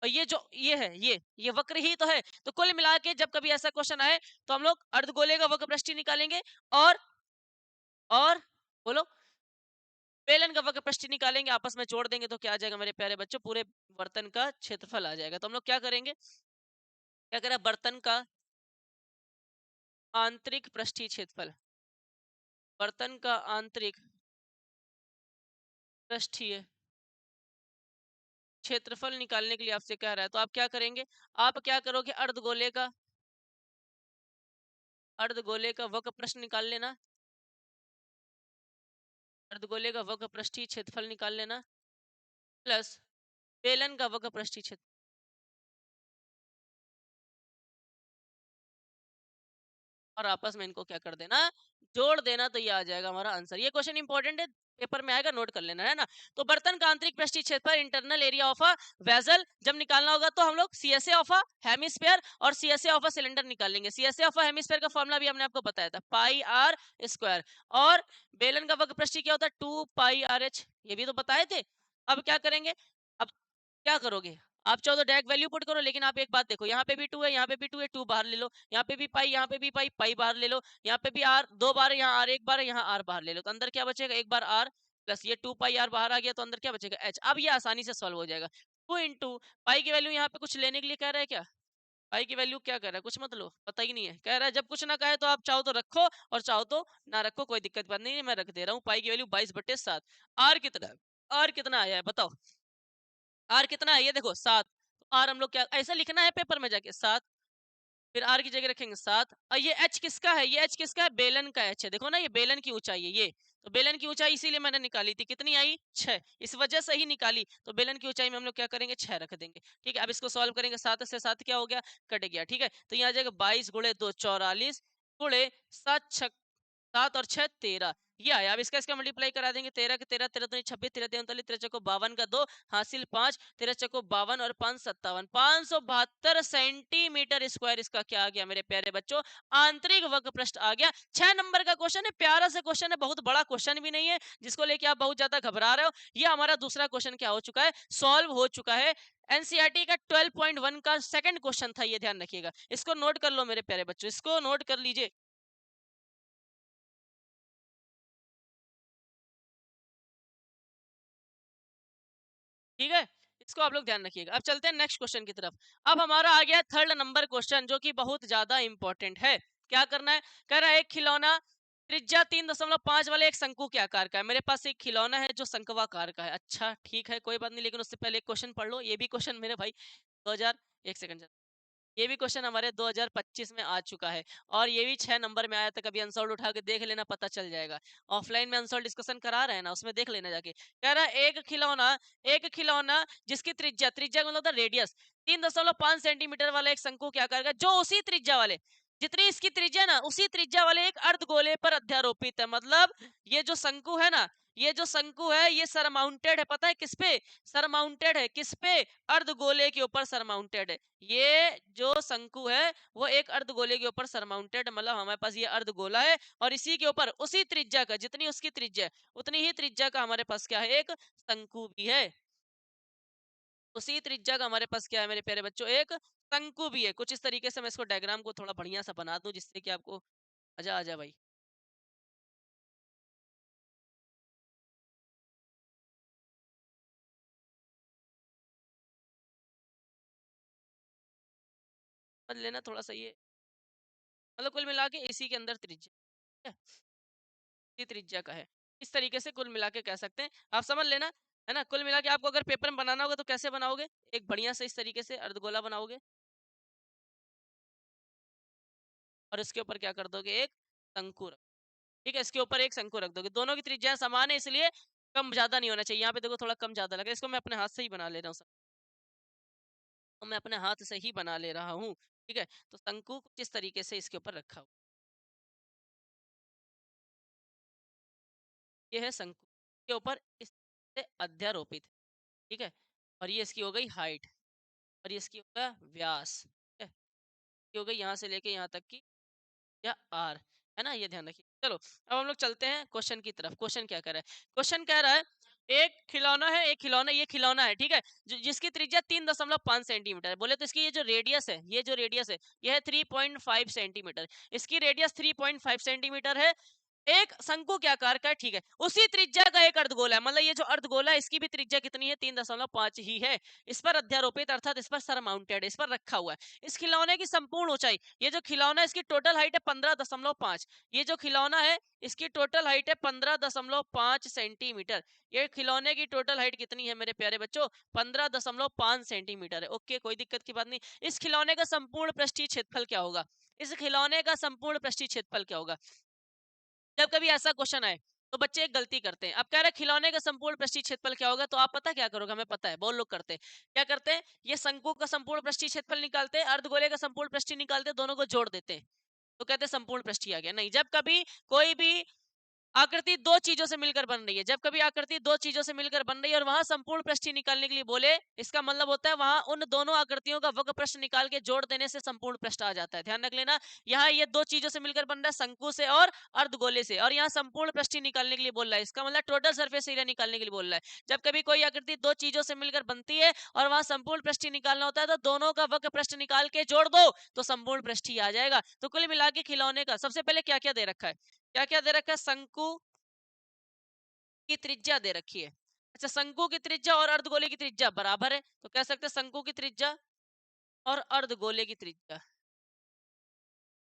और ये जो ये है, ये वक्र ही तो है। तो कुल मिला के जब कभी ऐसा क्वेश्चन आए तो हम लोग अर्धगोले का वक्र पृष्ठ निकालेंगे, और और बोलो बेलन का वक्र पृष्ठ निकालेंगे, आपस में जोड़ देंगे तो क्या आ जाएगा मेरे प्यारे बच्चों, पूरे बर्तन का क्षेत्रफल आ जाएगा। तो हम लोग क्या करेंगे, क्या करें, बर्तन का आंतरिक पृष्ठीय क्षेत्रफल, बर्तन का आंतरिक पृष्ठीय क्षेत्रफल निकालने के लिए आपसे कह रहा है। तो आप क्या करेंगे, आप क्या करोगे, अर्धगोले का वक्र प्रश्न निकाल लेना, अर्धगोले का वक्र पृष्ठीय क्षेत्रफल निकाल लेना, प्लस बेलन का वक्र पृष्ठीय क्षेत्र, और आपस में इनको क्या कर देना, जोड़ देना, तो ये आ जाएगा हमारा आंसर। ये क्वेश्चन इंपॉर्टेंट है, पेपर में आएगा, नोट कर लेना है ना। तो बर्तन का आंतरिक पृष्ठीय क्षेत्रफल, internal area of a vessel, जब निकालना होगा तो हम लोग सीएसए ऑफ अ हेमिस्फीयर और सीएसए ऑफ अ सिलेंडर निकाल लेंगे। सीएसए ऑफ अ हेमिस्फीयर का फॉर्मूला भी हमने आपको बताया था, पाई आर स्क्वायर, और बेलन का वक्र पृष्ठीय क्या होता है, 2 पाई आर एच, ये भी तो बताए थे। अब क्या करेंगे, अब क्या करोगे, आप चाहो तो डायरेक्ट वैल्यू पुट करो, लेकिन आप एक बात देखो, यहाँ पे भी 2 है, यहाँ पे भी 2 है, 2 बाहर ले लो, यहाँ पे भी पाई, यहाँ पे भी पाई, पाई बाहर ले लो, यहाँ पे भी आर 2 बार है, यहाँ आर 1 बार है, यहाँ आर बाहर ले लो, तो अंदर क्या बचेगा, एक बार आर प्लस ये 2 पाई आर बाहर आ गया, तो अंदर क्या बचेगा, एच। अब ये आसानी से सॉल्व हो जाएगा। 2 इंटू पाई की वैल्यू यहाँ पे कुछ लेने के लिए कह रहा है क्या, पाई की वैल्यू क्या कह रहा है, कुछ मत लो, पता ही नहीं है, कह रहा है जब कुछ ना कहे तो आप चाहो तो रखो और चाहो तो ना रखो, कोई दिक्कत बात नहीं है, मैं रख दे रहा हूँ। पाई की वैल्यू 22/7। आर कितना, आर कितना आया है बताओ, आर कितना है ये देखो 7। आर हम लोग क्या ऐसा लिखना है पेपर में जाके 7, फिर आर की जगह रखेंगे 7। और ये एच किसका है, ये एच किसका है, बेलन का एच है, देखो ना ये बेलन की ऊंचाई है ये। तो बेलन की ऊंचाई इसीलिए मैंने निकाली थी, कितनी आई 6, इस वजह से ही निकाली। तो बेलन की ऊंचाई में हम लोग क्या करेंगे, 6 रख देंगे। ठीक है, अब इसको सॉल्व करेंगे, 7 से 7 क्या हो गया, कट गया। ठीक है, तो यहाँ आ जाएगा 22 × 2 44, गुणे 7 और 6 13, ये आया। अब इसका इसका मल्टीप्लाई करा देंगे, 13 के 13, 13 दूनी 26, 13 तिया 39, 13 चौको 52 का 2, हासिल 5, 13 चौको 52 और 5 57, 572 सेंटीमीटर स्क्वायर इसका क्या आ गया मेरे प्यारे बच्चों, आंतरिक वक्र पृष्ठ आ गया। 6 नंबर का क्वेश्चन है, प्यारा सा क्वेश्चन है, बहुत बड़ा क्वेश्चन भी नहीं है जिसको लेके आप बहुत ज्यादा घबरा रहे हो। ये हमारा दूसरा क्वेश्चन क्या हो चुका है, सॉल्व हो चुका है। एनसीईआरटी का 12.1 का सेकंड क्वेश्चन था, ये ध्यान रखिएगा, इसको नोट कर लो मेरे प्यारे बच्चों, इसको नोट कर लीजिए। ठीक है, इसको आप लोग ध्यान रखिएगा। अब चलते हैं नेक्स्ट क्वेश्चन की तरफ। अब हमारा आ गया 3rd नंबर क्वेश्चन, जो कि बहुत ज्यादा इंपॉर्टेंट है। क्या करना है, कह रहा है एक खिलौना त्रिज्या 3.5 वाले एक शंकु के आकार का है। मेरे पास एक खिलौना है जो शंक्वाकार का है। अच्छा ठीक है, कोई बात नहीं, लेकिन उससे पहले एक क्वेश्चन पढ़ लो। ये भी क्वेश्चन मेरे भाई 2000, एक सेकंड, ये भी क्वेश्चन हमारे 2025 में आ चुका है, और ये भी 6 नंबर में आया था। कभी आंसर उठा के देख लेना, पता चल जाएगा। ऑफलाइन में आंसर डिस्कशन करा रहे हैं ना, उसमें देख लेना जाके। कह रहा है एक खिलौना जिसकी त्रिज्या, त्रिज्या का मतलब रेडियस 3.5 सेंटीमीटर वाला एक शंकु के आकार का, जो उसी त्रिज्या वाले, जितनी इसकी त्रिज्या ना, उसी त्रिज्या वाले एक अर्धगोले पर अध्यारोपित है। मतलब ये जो शंकु है ना, ये जो शंकु है, ये सरमाउंटेड है, पता है किस पे, सरमाउंटेड है, किस पे, अर्धगोले के ऊपर सरमाउंटेड है। ये जो शंकु है वो एक अर्धगोले के ऊपर सरमाउंटेड, मतलब हमारे पास ये अर्धगोला है, और इसी के ऊपर उसी त्रिज्या का, जितनी उसकी त्रिज्या है उतनी ही त्रिज्या का हमारे पास क्या है, एक शंकु भी है। उसी त्रिज्या का हमारे पास क्या है मेरे प्यारे बच्चों, एक शंकु भी है। कुछ इस तरीके से मैं इसको डायग्राम को थोड़ा बढ़िया सा बना दूं, जिससे कि आपको मजा आ जाए भाई। समझ लेना थोड़ा सा ये, मतलब कुल मिला के इसी के अंदर त्रिज्या है, इसी त्रिज्या का है। इस तरीके से कुल मिला के कह सकते हैं, आप समझ लेना, है ना। कुल मिला के आपको अगर पेपर में बनाना होगा तो कैसे बनाओगे, एक बढ़िया से इस तरीके से अर्धगोला बनाओगे, और इसके ऊपर क्या कर दोगे, एक शंकु रख, ठीक है, इसके ऊपर एक शंकु रख दोगे। दोनों की त्रिज्या समान है, इसलिए कम ज्यादा नहीं होना चाहिए। यहाँ पे देखो थोड़ा कम ज्यादा लगा, इसको मैं अपने हाथ से ही बना ले रहा हूँ तो मैं अपने हाथ से ही बना ले रहा हूँ। ठीक है, तो शंकु कुछ इस तरीके से इसके ऊपर रखा हुआ, ये है शंकु के ऊपर इस से अध्यारोपित है। ठीक है, और ये इसकी हो गई हाइट। और ये इसकी होगा व्यास, ठीक है, ये हो गई यहाँ से लेके यहाँ तक की, या आर, है ना, ये ध्यान रखिए। चलो अब हम लोग चलते हैं क्वेश्चन की तरफ। क्वेश्चन क्या कह रहा है? क्वेश्चन कह रहा है एक खिलौना है, एक खिलौना, ये खिलौना है, ठीक है, जिसकी त्रिज्या 3.5 सेंटीमीटर है। बोले तो इसकी ये जो रेडियस है, ये जो रेडियस है, ये है 3.5 सेंटीमीटर। इसकी रेडियस 3.5 सेंटीमीटर है। एक शंकु के आकार का है, ठीक है, उसी त्रिज्या का एक अर्धगोला है, मतलब ये जो अर्धगोला है इसकी भी त्रिज्या कितनी है? 3.5 ही है। इस पर अध्यारोपित अर्थात इस पर सरमाउंटेड, इस पर रखा हुआ है। इस खिलौने की संपूर्ण ऊंचाई, ये जो खिलौना है इसकी टोटल हाइट है 15.5, ये जो खिलौना है इसकी टोटल हाइट है 15.5 सेंटीमीटर। ये खिलौने की टोटल हाइट कितनी है मेरे प्यारे बच्चों? 15.5 सेंटीमीटर है। ओके, कोई दिक्कत की बात नहीं। इस खिलौने का संपूर्ण पृष्ठीय क्षेत्रफल क्या होगा? इस खिलौने का संपूर्ण पृष्ठीय क्षेत्रफल क्या होगा? जब कभी ऐसा क्वेश्चन आए तो बच्चे एक गलती करते हैं। अब कह रहे खिलौने का संपूर्ण पृष्ठीय क्षेत्रफल क्या होगा, तो आप पता क्या करोगे? हमें पता है, बहुत लोग करते हैं। क्या करते हैं? ये शंकु का संपूर्ण पृष्ठीय क्षेत्रफल निकालते हैं, अर्धगोले का संपूर्ण पृष्ठीय निकालते हैं, दोनों को जोड़ देते हैं, तो कहते हैं संपूर्ण पृष्ठीय आ गया। नहीं, जब कभी कोई भी आकृति दो चीजों से मिलकर बन रही है, जब कभी आकृति दो चीजों से मिलकर बन रही है और वहां संपूर्ण पृष्ठीय निकालने के लिए बोले, इसका मतलब होता है वहां उन दोनों आकृतियों का वक्र प्रश्न निकाल के जोड़ देने से संपूर्ण पृष्ठ आ जाता है। ध्यान रख लेना, यहाँ ये दो चीजों से मिलकर बन रहा है, शंकु से और अर्धगोले से, और यहाँ संपूर्ण पृष्ठीय निकालने के लिए बोल रहा है, इसका मतलब टोटल सरफेस एरिया निकालने के लिए बोल रहा है। जब कभी कोई आकृति दो चीजों से मिलकर बनती है और वहां संपूर्ण पृष्ठीय निकालना होता है, तो दोनों का वक्र प्रश्न निकाल के जोड़ दो तो संपूर्ण पृष्ठीय आ जाएगा। तो कुल मिला के खिलौने का सबसे पहले क्या क्या दे रखा है? क्या क्या दे रखा है? शंकु की त्रिज्या दे रखी है। अच्छा, शंकु की त्रिज्या और अर्धगोले की त्रिज्या बराबर है, तो कह सकते हैं शंकु की त्रिज्या और अर्धगोले की त्रिज्या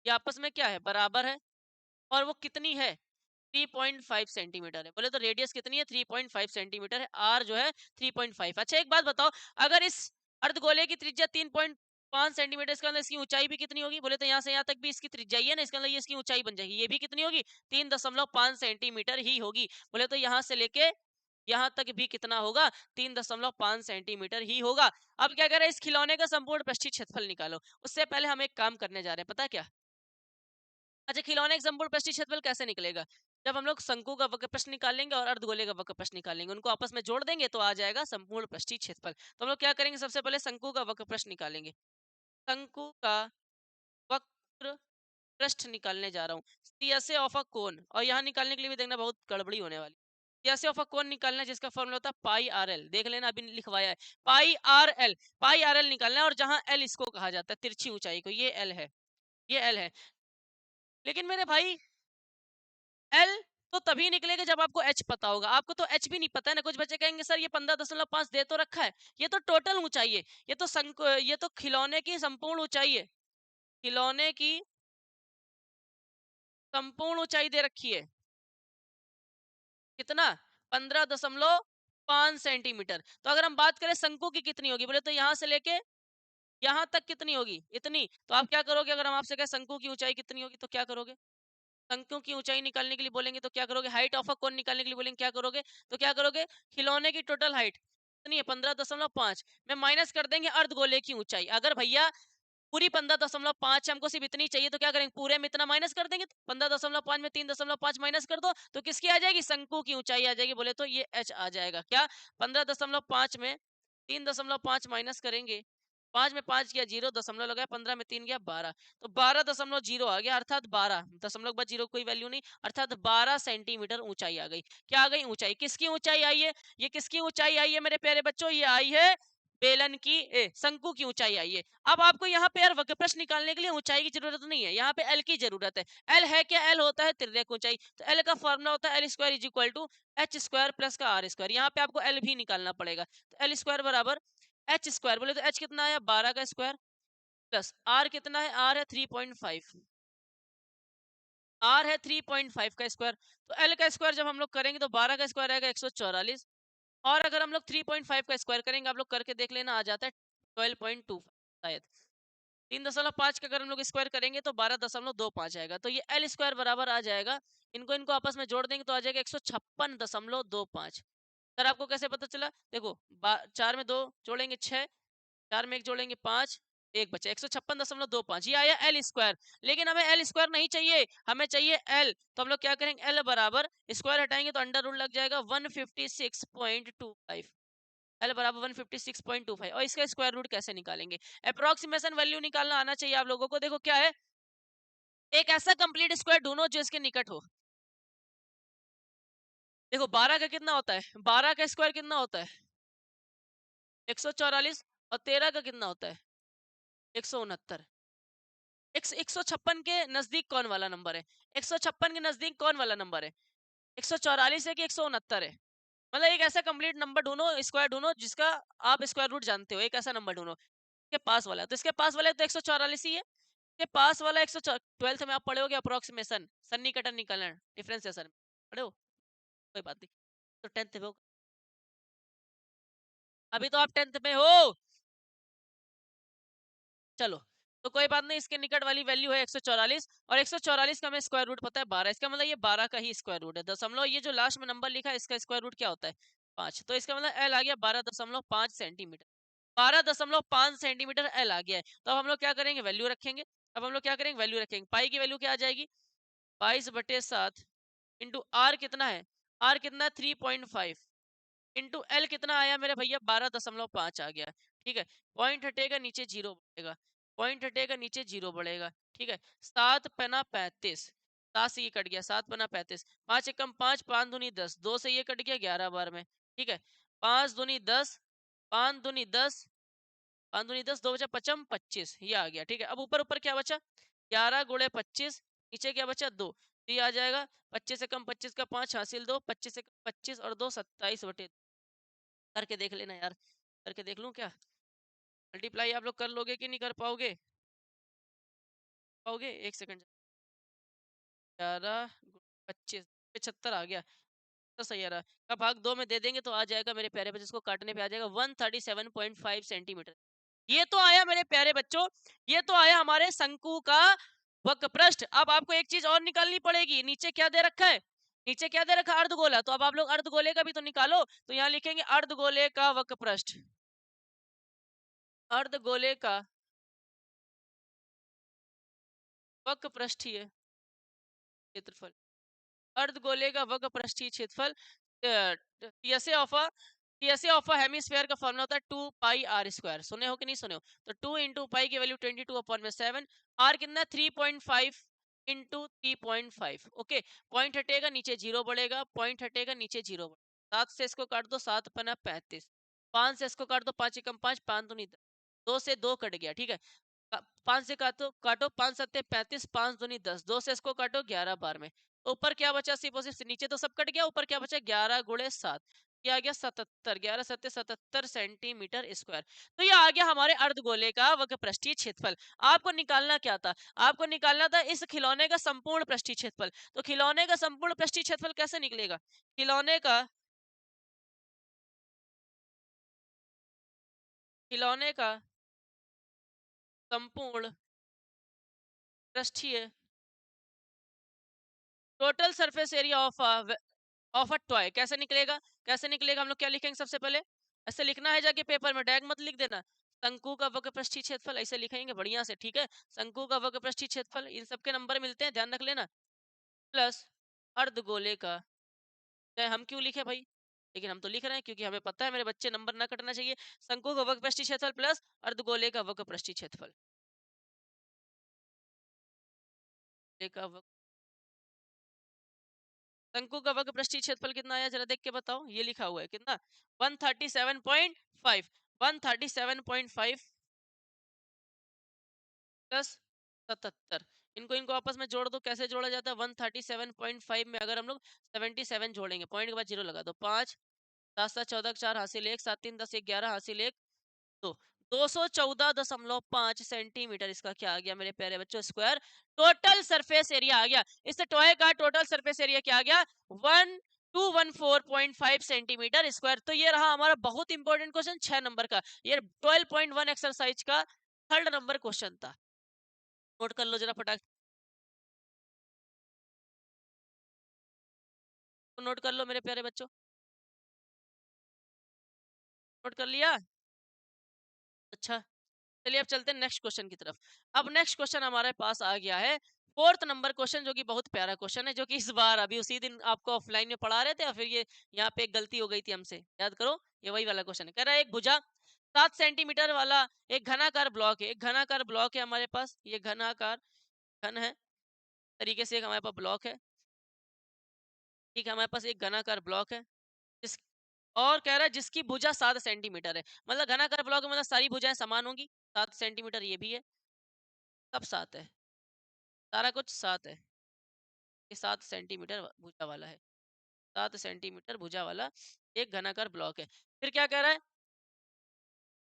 ये आपस में क्या है? बराबर है। और वो कितनी है? 3.5 सेंटीमीटर है। बोले तो रेडियस कितनी है? 3.5 सेंटीमीटर है। आर जो है 3.5। अच्छा, एक बात बताओ, अगर इस अर्धगोले की त्रिज्या 3.5 सेंटीमीटर, इसका मतलब इसकी ऊंचाई भी कितनी होगी? बोले तो यहाँ से यहाँ तक भी इसकी त्रिज्या ही है ना, इसका मतलब ये इसकी ऊंचाई बन जाएगी, ये भी कितनी होगी? 3.5 सेंटीमीटर ही होगी। बोले तो यहाँ से लेके यहाँ तक भी कितना होगा? 3.5 सेंटीमीटर ही होगा। अब क्या करें? इस खिलौने का संपूर्ण पृष्ठीय क्षेत्रफल निकालो। उससे पहले हम एक काम करने जा रहे हैं, पता है क्या? अच्छा, खिलौने का संपूर्ण पृष्ठीय क्षेत्रफल कैसे निकलेगा? जब हम लोग शंकु का वक्र प्रश्न निकालेंगे और अर्धगोले का वक्र प्रश्न निकालेंगे, उनको आपस में जोड़ देंगे तो आ जाएगा संपूर्ण पृष्ठीय क्षेत्रफल। तो हम लोग क्या करेंगे? सबसे पहले शंकु का वक्र प्रश्न निकालेंगे। शंकु का वक्र पृष्ठ निकालने जा रहा हूँ। सियासे ऑफ अ कोन, और यहाँ निकालने के लिए भी देखना बहुत गड़बड़ी होने वाली। सियासे ऑफ अ कोन निकालना है, जिसका फॉर्मूला होता है पाई आर एल। देख लेना, अभी लिखवाया है, पाई आर एल। पाई आर एल निकालना है, और जहां एल इसको कहा जाता है तिरछी ऊंचाई को, ये एल है, ये एल है। लेकिन मेरे भाई एल तो तभी निकलेगा जब आपको एच पता होगा। आपको तो एच भी नहीं पता है ना। कुछ बच्चे कहेंगे सर ये 15.5 दे तो रखा है, ये तो टोटल ऊंचाई है, ये तो खिलौने की संपूर्ण ऊंचाई है, खिलौने की संपूर्ण ऊंचाई दे रखी है। कितना? 15.5 सेंटीमीटर। तो अगर हम बात करें शंकु की कितनी होगी, बोले तो यहाँ से लेके यहाँ तक कितनी होगी? इतनी। तो आप क्या करोगे? अगर हम आपसे कहें शंकु की ऊंचाई कितनी होगी, तो क्या करोगे? शंकु की ऊंचाई निकालने के लिए बोलेंगे तो क्या करोगे? हाइट ऑफ अ कोन निकालने के लिए बोलेंगे, क्या करोगे? तो क्या करोगे? खिलौने की टोटल हाइट कितनी है? 15.5 में माइनस कर देंगे अर्धगोले की ऊंचाई। अगर भैया पूरी 15.5 हमको सिर्फ इतनी चाहिए, तो क्या करेंगे? पूरे में इतना माइनस कर देंगे। 15.5 में 3.5 माइनस कर दो तो किसकी आ जाएगी? शंकु की ऊंचाई आ जाएगी। बोले तो ये एच आ जाएगा। क्या? 15.5 में 3.5 माइनस करेंगे, 5 में 5 गया, 0 दशमलव लगाया, 15 में 3 गया, 12, तो 12.0 आ गया, अर्थात 12 दशमलव के बाद 0 कोई वैल्यू नहीं, अर्थात 12 सेंटीमीटर ऊंचाई आ गई। क्या आ गई? ऊंचाई। किसकी ऊंचाई आई है? ये किसकी ऊंचाई आई है मेरे प्यारे बच्चों? ये आई है बेलन की शंकु की ऊंचाई आई है। अब आपको यहाँ पे यार वक्र प्रश्न निकालने के लिए ऊंचाई की जरूरत नहीं है, यहाँ पे एल की जरूरत है। एल है क्या? एल होता है तिर्यक ऊंचाई। तो एल का फॉर्मूला होता है L square is equal to H square plus का आर स्क्वायर। यहाँ पे आपको एल भी निकालना पड़ेगा। तो एल स्क्वायर बराबर एच स्क्वायर, बोले तो एच कितना आया? 12 का स्क्वायर, प्लस आर कितना है? आर है 3.5, आर है 3.5 का स्क्वायर। तो एल का स्क्वायर जब हम लोग करेंगे तो 12 का स्क्वायर आएगा 144, और अगर हम लोग 3.5 का स्क्वायर करेंगे, आप लोग करके देख लेना, आ जाता है 12.25 शायद। 3.5 का अगर हम लोग स्क्वायर करेंगे तो 12.25 आएगा। तो ये एल स्क्वायर बराबर आ जाएगा, इनको इनको आपस में जोड़ देंगे तो आ जाएगा 156.25। सर आपको कैसे पता चला? देखो, 4 में 2 जोड़ेंगे 6, 4 में 1 जोड़ेंगे 5, एक बचा 156.25, ये आया एल स्क्वायर। लेकिन हमें एल स्क्वायर नहीं चाहिए, हमें चाहिए एल। तो हम लोग क्या करेंगे? एल बराबर स्क्वायर हटाएंगे तो अंडर रूट लग जाएगा 156.25। एल बराबर 156.25 और इसका स्क्वायर रूट कैसे निकालेंगे? अप्रोक्सीमेशन वैल्यू निकालना आना चाहिए आप लोगों को। देखो क्या है, एक ऐसा कंप्लीट स्क्वायर ढूंढो जो इसके निकट हो। देखो 12 का कितना होता है, 12 का स्क्वायर कितना होता है 144, और 13 का कितना होता है 169। 156 के नजदीक कौन वाला नंबर है, 156 के नजदीक कौन वाला नंबर है, 144 है कि 169 है? मतलब एक ऐसा कंप्लीट नंबर ढूंढो, स्क्वायर ढूंढो जिसका आप स्क्वायर रूट जानते हो, एक ऐसा नंबर ढूंढो के पास वाला है। तो इसके पास वाला है तो 144 ही है, के पास वाला 100। 12th में आप पढ़े होगे अप्रोक्सीमेशन, सन्निकटन निकलना, डिफरेंशिएशन पढ़े हो, कोई बात नहीं। तो 10th में हो, अभी तो आप 10th में हो, चलो। तो कोई बात नहीं, इसके निकट वाली वैल्यू है 144, और 144 का हमें स्क्वायर रूट पता है 12, इसका मतलब ये 12 का ही स्क्वायर रूट है। दशमलव ये जो लास्ट में नंबर लिखा है इसका स्क्वायर रूट क्या होता है 5, तो इसका मतलब एल आ गया 12.5 सेंटीमीटर। 12.5 सेंटीमीटर एल आ गया है। तो अब हम लोग क्या करेंगे, वैल्यू रखेंगे। अब हम लोग क्या करेंगे, वैल्यू रखेंगे। पाई की वैल्यू क्या आ जाएगी 22/7 इंटू आर कितना है, आर कितना है 3.5 इंटू एल कितना आया मेरे भैया 12.5 आ गया। ठीक है, पॉइंट हटेगा नीचे जीरो बढ़ेगा, पॉइंट हटेगा नीचे जीरो बढ़ेगा। ठीक है, 7×5 = 35, 7 से ये कट गया, 7×5 = 5, एकम 5, 5×2 = 10, 2 से ये कट गया 11 बार में। ठीक है, 5×2 = 10, 5×2 = 10, 5×2 = 10, 2 बचा पचम 25, ये आ गया। ठीक है, अब ऊपर ऊपर क्या बचा 11×25, नीचे क्या बचा 2, तो ये आ जाएगा 25 से कम 25 का 5 हासिल 2, 25 से कम 25 और 2 27/, करके देख लेना यार, करके देख लूं क्या, मल्टीप्लाई आप लोग कर लोगे कि नहीं कर पाओगे, पाओगे? एक सेकंड, 11×25 75 आ गया, तो सही आ रहा। का भाग 2 में दे देंगे तो आ जाएगा मेरे प्यारे बच्चों, जिसको काटने पे आ जाएगा 137.5 सेंटीमीटर। ये तो आया मेरे प्यारे बच्चों, ये तो आया हमारे शंकु का वक्रपृष्ठ। अब आपको एक चीज और निकालनी पड़ेगी, नीचे क्या दे रखा है, नीचे क्या दे रखा है अर्धगोला, तो अब आप लोग अर्धगोले का भी तो निकालो। तो यहाँ लिखेंगे अर्धगोले का वक्रपृष्ठ, अर्धगोले का वक्रपृष्ठीय क्षेत्रफल, अर्धगोले का वक्रपृष्ठीय क्षेत्रफल। टीएसए ऑफ ऑफ हेमिस्फीयर का फॉर्मूला होता है 2πr²। सुने हो कि नहीं सुने हो? तो 2 इंटू पाई की वैल्यू 22/7, आर कितना 3.5 इंटू 3.5। ओके, पॉइंट हटेगा नीचे जीरो बढ़ेगा, पॉइंट हटेगा नीचे जीरो बढ़ेगा। 7 से इसको काट दो, 7×5 = 35, 5 से इसको काट दो, 5 एकम 5, 5×2 = 10, 2 से 2 कट गया। ठीक है, 5 से काटो काटो, 5×7 = 35, 5×2 = 10, 2 से इसको काटो 11 बार में। ऊपर क्या बचा, सिर्फ और सिर्फ नीचे तो सब कट गया, ऊपर क्या बचा 11×7, ये आ गया 77, 11×7 = 77 सेंटीमीटर स्क्वायर। तो ये आ गया हमारे अर्धगोले का वक्रपृष्ठीय क्षेत्रफल। आपको निकालना क्या था, आपको निकालना था इस खिलौने का संपूर्ण पृष्ठीय क्षेत्रफल। तो खिलौने का संपूर्ण पृष्ठीय क्षेत्रफल कैसे निकलेगा, खिलौने का संपूर्ण पृष्ठीय, total surface area of a toy कैसे निकलेगा, कैसे निकलेगा, हम लोग क्या लिखेंगे सबसे पहले, ऐसे लिखना है जाके पेपर में, डैग मत लिख देना। शंकु का वक्रपृष्ठीय क्षेत्रफल ऐसे लिखेंगे बढ़िया से। ठीक है, शंकु का वक्रपृष्ठीय क्षेत्रफल, इन सबके नंबर मिलते हैं, ध्यान रख लेना, प्लस अर्धगोले का, चाहे हम क्यों लिखे भाई, लेकिन हम तो लिख रहे हैं क्योंकि हमें पता है मेरे बच्चे नंबर ना कटना चाहिए। शंकु का वक्रपृष्ठीय क्षेत्रफल प्लस अर्धगोले का वक्रपृष्ठीय क्षेत्रफल, शंकु का वक्रपृष्ठीय क्षेत्रफल कितना आया जरा देख के बताओ, ये लिखा हुआ है कितना 137.5, 137.5 प्लस 77। इनको इनको आपस में जोड़ दो, कैसे जोड़ा जाता है 137.5 में अगर हम लोग 77 जोड़ेंगे, पॉइंट के बाद जीरो लगा दो, 5 7 7 14 4 हासिल 1, 7 3 10 11 हासिल 1, तो 214.5 सेंटीमीटर इसका क्या आ गया मेरे प्यारे बच्चों, स्क्वायर टोटल सरफेस एरिया आ गया। इस टॉय का टोटल सरफेस एरिया क्या आ गया 1214.5 सेंटीमीटर स्क्वायर। तो ये रहा हमारा बहुत इंपॉर्टेंट क्वेश्चन 6 नंबर का, ये 12.1 एक्सरसाइज का 3rd नंबर क्वेश्चन था। नोट कर लो जरा फटाक, नोट कर लो मेरे प्यारे बच्चों, नोट कर लिया? अच्छा, चलिए अब चलते हैं नेक्स्ट क्वेश्चन की तरफ। अब नेक्स्ट क्वेश्चन हमारे पास आ गया है फोर्थ नंबर क्वेश्चन, जो कि बहुत प्यारा क्वेश्चन है, जो कि इस बार अभी उसी दिन आपको ऑफलाइन में पढ़ा रहे थे, और फिर ये यहाँ पे एक गलती हो गई थी हमसे, याद करो। ये वही वाला क्वेश्चन है। कह रहा है एक भुजा 7 सेंटीमीटर वाला एक घनाकार ब्लॉक है। एक घनाकार ब्लॉक है हमारे पास, ये घनाकार घन है तरीके से, एक हमारे पास ब्लॉक है। ठीक है, हमारे पास एक घनाकार ब्लॉक है, जिस और कह रहा है जिसकी भुजा 7 सेंटीमीटर है। मतलब घनाकार ब्लॉक में मतलब सारी भुजाएं समान होंगी। 7 सेंटीमीटर ये भी है, सब 7 है, सारा कुछ 7 है। ये 7 सेंटीमीटर भुजा वाला है, 7 सेंटीमीटर भुजा वाला एक घनाकार ब्लॉक है। फिर क्या कह रहा है,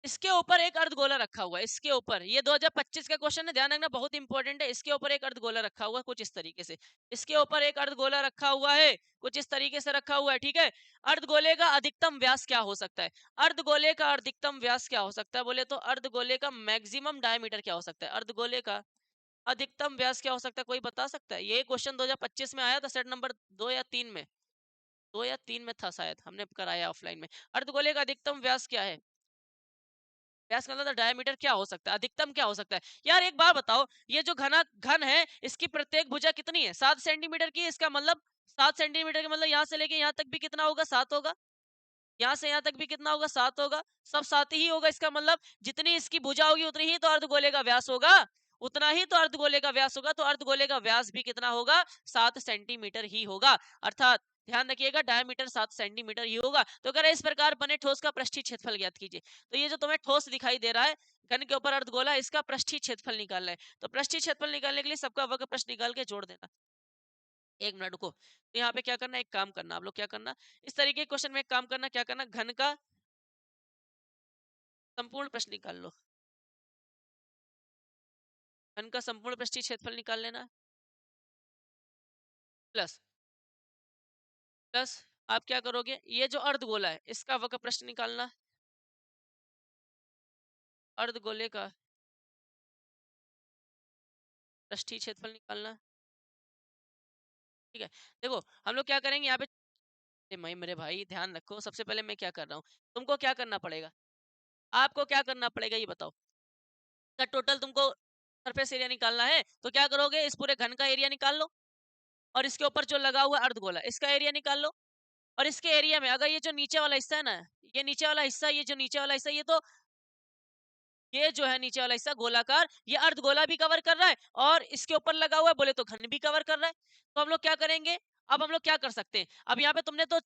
इसके ऊपर एक अर्धगोला रखा हुआ है। इसके ऊपर, ये 2025 का क्वेश्चन है, ध्यान रखना, बहुत इंपॉर्टेंट है। इसके ऊपर एक अर्धगोला रखा हुआ है कुछ इस तरीके से। इसके ऊपर एक अर्धगोला रखा हुआ है, कुछ इस तरीके से रखा हुआ है। ठीक है, अर्धगोले का अधिकतम व्यास क्या हो सकता है? अर्धगोले का अधिकतम व्यास क्या हो सकता है बोले तो, अर्धगोले का मैक्सिमम डायमीटर क्या हो सकता है? अर्धगोले का अधिकतम व्यास क्या हो सकता है? कोई बता सकता है? ये क्वेश्चन 2025 में आया था, सेट नंबर 2 या 3 में, 2 या 3 में था शायद, हमने कराया ऑफलाइन में। अर्धगोले का अधिकतम व्यास क्या है? व्यास का मतलब डायमीटर क्या हो सकता है, अधिकतम क्या हो सकता है? यार एक बार बताओ, ये जो घना घन है, इसकी प्रत्येक भुजा कितनी है? 7 सेंटीमीटर की। इसका मतलब 7 सेंटीमीटर के मतलब यहाँ से लेके यहाँ तक भी कितना होगा? 7 होगा। यहाँ से यहाँ तक भी कितना होगा? 7 होगा। सब 7 ही होगा। इसका मतलब जितनी इसकी भुजा होगी उतनी ही तो अर्धगोले का व्यास होगा, उतना ही तो अर्धगोले का व्यास होगा। तो अर्धगोले का व्यास भी कितना होगा? 7 सेंटीमीटर ही होगा। अर्थात ध्यान रखिएगा, डायमीटर 7 सेंटीमीटर ही होगा। तो अगर इस प्रकार बने ठोस का पृष्ठीय क्षेत्रफल ज्ञात कीजिए। तो ये जो तुम्हें ठोस दिखाई दे रहा है, घन के ऊपर अर्धगोला, इसका पृष्ठीय क्षेत्रफल निकालना है। तो पृष्ठीय क्षेत्रफल निकालने के लिए सबका वर्ग प्रश्न निकाल के जोड़ देना। एक मिनट रुको। तो यहाँ पे क्या करना, एक काम करना, आप लोग क्या करना, इस तरीके के क्वेश्चन में एक काम करना, क्या करना, घन का संपूर्ण प्रश्न निकाल लो। घन का संपूर्ण पृष्ठीय क्षेत्रफल निकाल लेना, प्लस प्लस आप क्या करोगे, ये जो अर्धगोला है इसका वक्र प्रश्न निकालना, अर्धगोले का पृष्ठीय क्षेत्रफल निकालना। ठीक है, देखो हम लोग क्या करेंगे यहाँ पे, मैं मेरे भाई ध्यान रखो, सबसे पहले मैं क्या कर रहा हूँ, तुमको क्या करना पड़ेगा, आपको क्या करना पड़ेगा ये बताओ। का टोटल तुमको सरफेस एरिया निकालना है, तो क्या करोगे, इस पूरे घन का एरिया निकाल लो, और इसके ऊपर जो लगा हुआ अर्धगोला इसका एरिया निकाल लो। और इसके एरिया में अगर ये जो नीचे वाला हिस्सा है ना, ये नीचे वाला हिस्सा, ये जो नीचे वाला हिस्सा, ये तो ये जो है नीचे वाला हिस्सा गोलाकार, ये अर्धगोला भी कवर कर रहा है, और इसके ऊपर लगा हुआ है बोले तो घन भी कवर कर रहा है। तो हम लोग क्या करेंगे, अब हम लोग क्या कर सकते हैं, अब यहाँ पे तुमने तो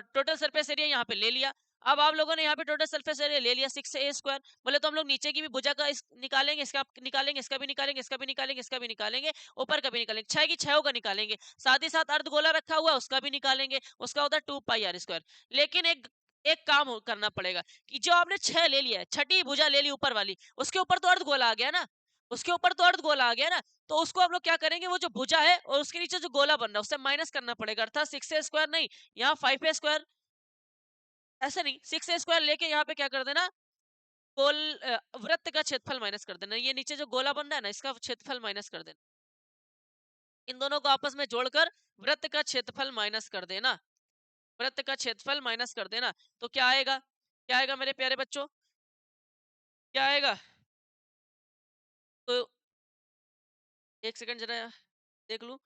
टोटल सरफेस एरिया यहाँ पे ले लिया। अब आप लोगों ने यहाँ पे टोटल सरफेस एरिया ले लिया 6a²। बोले तो हम लोग नीचे की भी भुजा का निकालेंगे, इसका निकालेंगे, इसका भी निकालेंगे, इसका भी निकालेंगे, इसका भी निकालेंगे, ऊपर का भी निकालेंगे, 6 की 6 का निकालेंगे। साथ ही साथ अर्धगोला रखा हुआ है उसका भी निकालेंगे, उसका होता है 2πr²। लेकिन एक एक काम करना पड़ेगा, कि जो आपने 6 ले लिया है, छठी भुजा ले ली ऊपर वाली, उसके ऊपर तो अर्धगोला आ गया ना, उसके ऊपर तो अर्धगोला आ गया ना। तो उसको हम लोग क्या करेंगे, वो जो भुजा है और उसके नीचे जो गोला बन रहा है उससे माइनस करना पड़ेगा। अर्थात 6a² नहीं, यहाँ 5a², ऐसे नहीं, 6a² लेके यहाँ पे क्या कर देना, गोल वृत्त का क्षेत्रफल माइनस कर देना। ये नीचे जो गोला बन रहा है ना, इसका क्षेत्रफल माइनस कर देना। इन दोनों को आपस में जोड़कर वृत्त का क्षेत्रफल माइनस कर देना, वृत्त का क्षेत्रफल माइनस कर देना। तो क्या आएगा, क्या आएगा मेरे प्यारे बच्चों, क्या आएगा? तो एक सेकंड जरा देख लूं।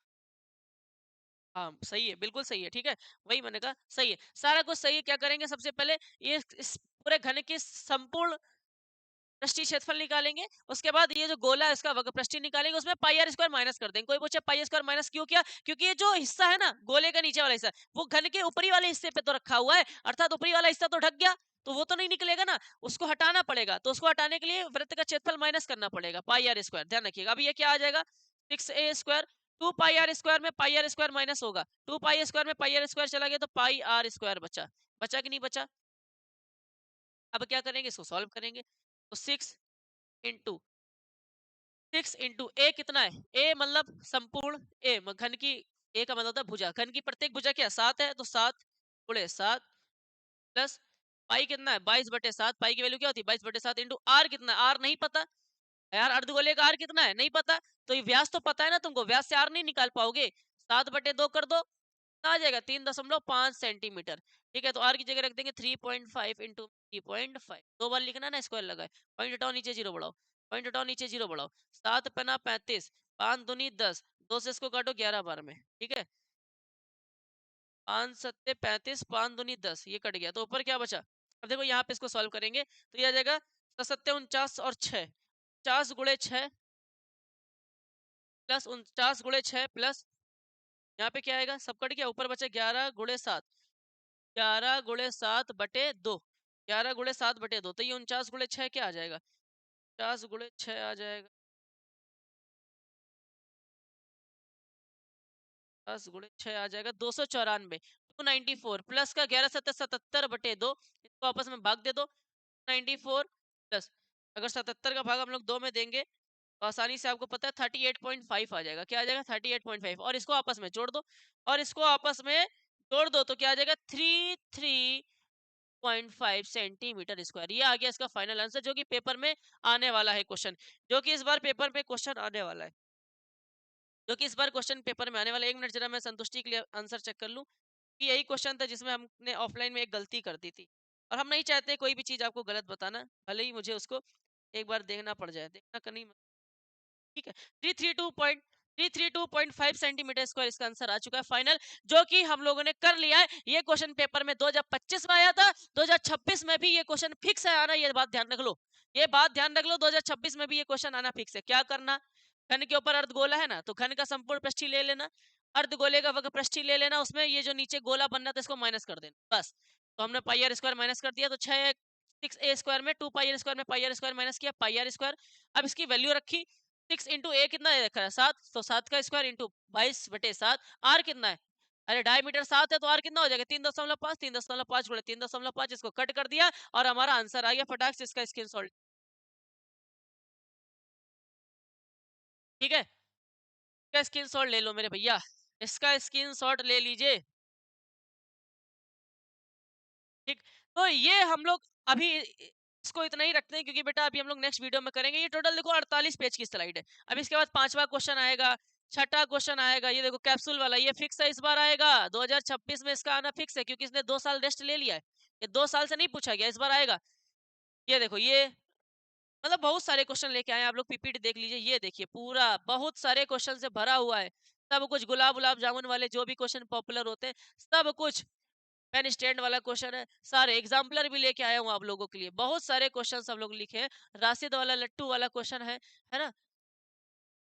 हाँ सही है, बिल्कुल सही है, ठीक है, वही मैंने कहा सही है, सारा कुछ सही है। क्या करेंगे, सबसे पहले ये इस पूरे घन के संपूर्ण पृष्ठीय क्षेत्रफल निकालेंगे, उसके बाद ये जो गोला है इसका वक्र पृष्ठीय निकालेंगे, उसमें πr² माइनस कर देंगे। कोई पूछे πr² माइनस क्यों किया, क्योंकि ये जो हिस्सा है ना गोले का नीचे वाला हिस्सा, वो घन के ऊपरी वाले हिस्से पे तो रखा हुआ है, अर्थात ऊपरी वाला हिस्सा तो ढक गया, तो वो तो नहीं निकलेगा ना, उसको हटाना पड़ेगा। तो उसको हटाने के लिए वृत्त का क्षेत्रफल माइनस करना पड़ेगा, πr²। ध्यान रखिएगा, अभी ये क्या आ जाएगा, 6a², 2πr² में πr² माइनस होगा, 2πa² में πr² चला गया, तो πr² बचा, बचा कि नहीं बचा? अब क्या करेंगे, इसको सॉल्व करेंगे। तो 6 इंटू ए कितना है, ए मतलब संपूर्ण, ए घन की, ए का मतलब होता है भुजा, घन की प्रत्येक भुजा क्या 7 है, तो 7 × 7 प्लस पाई कितना है 22/7, पाई की वैल्यू क्या होती है 22/7, इंटू आर कितना है, आर नहीं पता यार, अर्धगोले का आर कितना है नहीं पता, तो ये व्यास तो पता है ना तुमको, व्यास से आर नहीं निकाल पाओगे, 7/2 कर दो, आ जाएगा 3.5 सेंटीमीटर। ठीक है, तो आर की जगह रख देंगे 3.5 इंटू 3.5, 2 बार लिखना ना, स्क्वायर लगा है, पॉइंट हटाओ नीचे जीरो बढ़ाओ, पॉइंट हटाओ नीचे जीरो बढ़ाओ, 7×5 = 35, 5 दूनी 10, 2 से इसको काटो 11 बार में, ठीक है? 5 सत्ते 35, 5 दूनी 10, ये कट गया। तो ऊपर क्या बचा? अब देखो यहाँ पे इसको सॉल्व करेंगे तो ये आ जाएगा 7 सत्ते 49 और 6, 50 गुणे 6 प्लस 49 गुणे 6 प्लस यहाँ पे क्या आएगा? सब कट गया, ऊपर बचा 11 गुणे 7, 11 गुणे 7 बटे 2, 11 गुणे 7 बटे 2, तो ये 49 गुणे 6 क्या आ जाएगा? 50 गुणे 6 आ जाएगा, 10 गुणे 6 आ जाएगा 294, 294 प्लस का 11 सत्तर 77 बटे 2, इसको आपस में भाग दे दो, 94 प्लस, अगर 77 का भाग हम लोग 2 में देंगे तो आसानी से आपको पता है 38.5 आ जाएगा। क्या आ जाएगा? 38.5, और इसको आपस में जोड़ दो, और इसको आपस में जोड़ दो तो क्या आ जाएगा? 33.5 सेंटीमीटर स्क्वायर। ये आ गया इसका फाइनल आंसर, जो कि पेपर में आने वाला है क्वेश्चन, जो कि इस बार पेपर में क्वेश्चन आने वाला है, जो कि इस बार क्वेश्चन पेपर में आने वाला है। 1 मिनट जरा मैं संतुष्टि के लिए आंसर चेक कर लूं कि यही क्वेश्चन था जिसमें हमने ऑफलाइन में एक गलती कर दी थी, और हम नहीं चाहते कोई भी चीज आपको गलत बताना, भले ही मुझे उसको एक बार देखना पड़ जाए, देखना करनी, ठीक है। 332.5 सेंटीमीटर स्क्वायर इसका आंसर आ चुका है फाइनल, जो कि हम लोगों ने कर लिया है। ये क्वेश्चन पेपर में 2025 में आया था, 2026 में भी ये क्वेश्चन फिक्स है आना, ये बात ध्यान रख लो, ये बात ध्यान रख लो, 2026 में भी ये क्वेश्चन आना फिक्स है। क्या करना? घन के ऊपर अर्धगोला है ना, तो घन का संपूर्ण पृष्ठीय ले लेना, अर्धगोले का वक्र पृष्ठीय ले लेना, उसमें ये जो नीचे गोला बनना था इसको माइनस कर देना, बस। तो हमने पाई आर स्क्वायर माइनस कर दिया, तो 6 स्क्वायर में 2 पाई आर स्क्वायर में पाई आर स्क्वायर माइनस किया, पाई आर स्क्वायर। अब इसकी वैल्यू रखी, 6 इंटू ए कितना दे रखा है? 7, तो 7 का स्क्वायर इंटू 22/7, आर कितना है? अरे डायमीटर 7 है तो आर कितना हो जाएगा? 3.5, 3.5 गुणे 3.5, इसको कट कर दिया और हमारा आंसर आ गया। फटाक से इसका स्क्रीनशॉट, ठीक है, इसका स्क्रीनशॉट ले लो मेरे भैया, इसका स्क्रीनशॉट ले लीजिए, ठीक। तो ये हम लोग अभी इसको इतना ही रखते हैं, क्योंकि बेटा अभी हम लोग नेक्स्ट वीडियो में करेंगे। ये टोटल देखो 48 पेज की स्लाइड है। अब इसके बाद 5वां क्वेश्चन आएगा, छठा क्वेश्चन आएगा, ये देखो कैप्सूल वाला, ये फिक्स है, इस बार आएगा 2026 में, इसका आना फिक्स है, क्योंकि इसने 2 साल रेस्ट ले लिया है, ये 2 साल से नहीं पूछा गया, इस बार आएगा। ये देखो, ये मतलब बहुत सारे क्वेश्चन लेके आए हैं, आप लोग पीपीटी देख लीजिए, ये देखिए पूरा बहुत सारे क्वेश्चन से भरा हुआ है, सब कुछ गुलाब गुलाब जामुन वाले जो भी क्वेश्चन पॉपुलर होते हैं, सब कुछ पेन स्टैंड वाला क्वेश्चन है, सारे एग्जाम्पलर भी लेके आया हूँ आप लोगों के लिए, बहुत सारे क्वेश्चन सब लोग लिखे हैं, राशिद वाला लट्टू वाला क्वेश्चन है ना,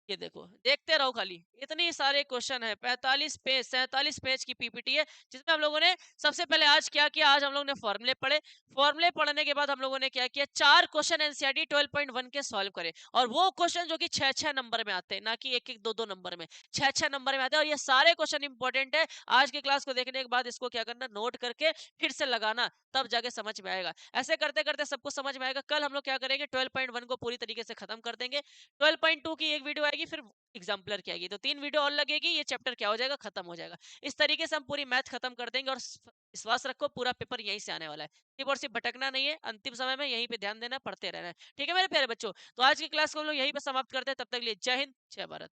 ये देखो देखते रहो खाली, इतनी सारे क्वेश्चन है, 45 पेज 47 पेज की पीपीटी है, जिसमें हम लोगों ने सबसे पहले आज क्या किया? आज हम लोगों ने फॉर्मूले पढ़े, फॉर्मूले पढ़ने के बाद हम लोगों ने क्या किया? 4 क्वेश्चन एनसीईआरटी 12.1 के सॉल्व करे, और वो क्वेश्चन जो कि 6-6 नंबर में आते हैं, ना कि 1-1 2-2 नंबर में, 6-6 नंबर में आते हैं, और ये सारे क्वेश्चन इंपॉर्टेंट है। आज की क्लास को देखने के बाद इसको क्या करना? नोट करके फिर से लगाना, तब जाके समझ में आएगा। ऐसे करते करते सबको समझ में आएगा। कल हम लोग क्या करेंगे? 12.1 को पूरी तरीके से खत्म कर देंगे, 12.2 की एक वीडियो आएगी, फिर एग्जाम्पलर की आएगी, तो 3 वीडियो और लगेगी, ये चैप्टर क्या हो जाएगा? खत्म हो जाएगा। इस तरीके से हम पूरी मैथ खत्म कर देंगे, और विश्वास रखो पूरा पेपर यहीं से आने वाला है, सिर्फ और सिर्फ भटकना नहीं है, अंतिम समय में यहीं पे ध्यान देना, पढ़ते रहना है, ठीक है मेरे प्यारे बच्चों। तो आज की क्लास को हम लोग यहीं पे समाप्त करते हैं, तब तक के लिए जय हिंद, जय भारत।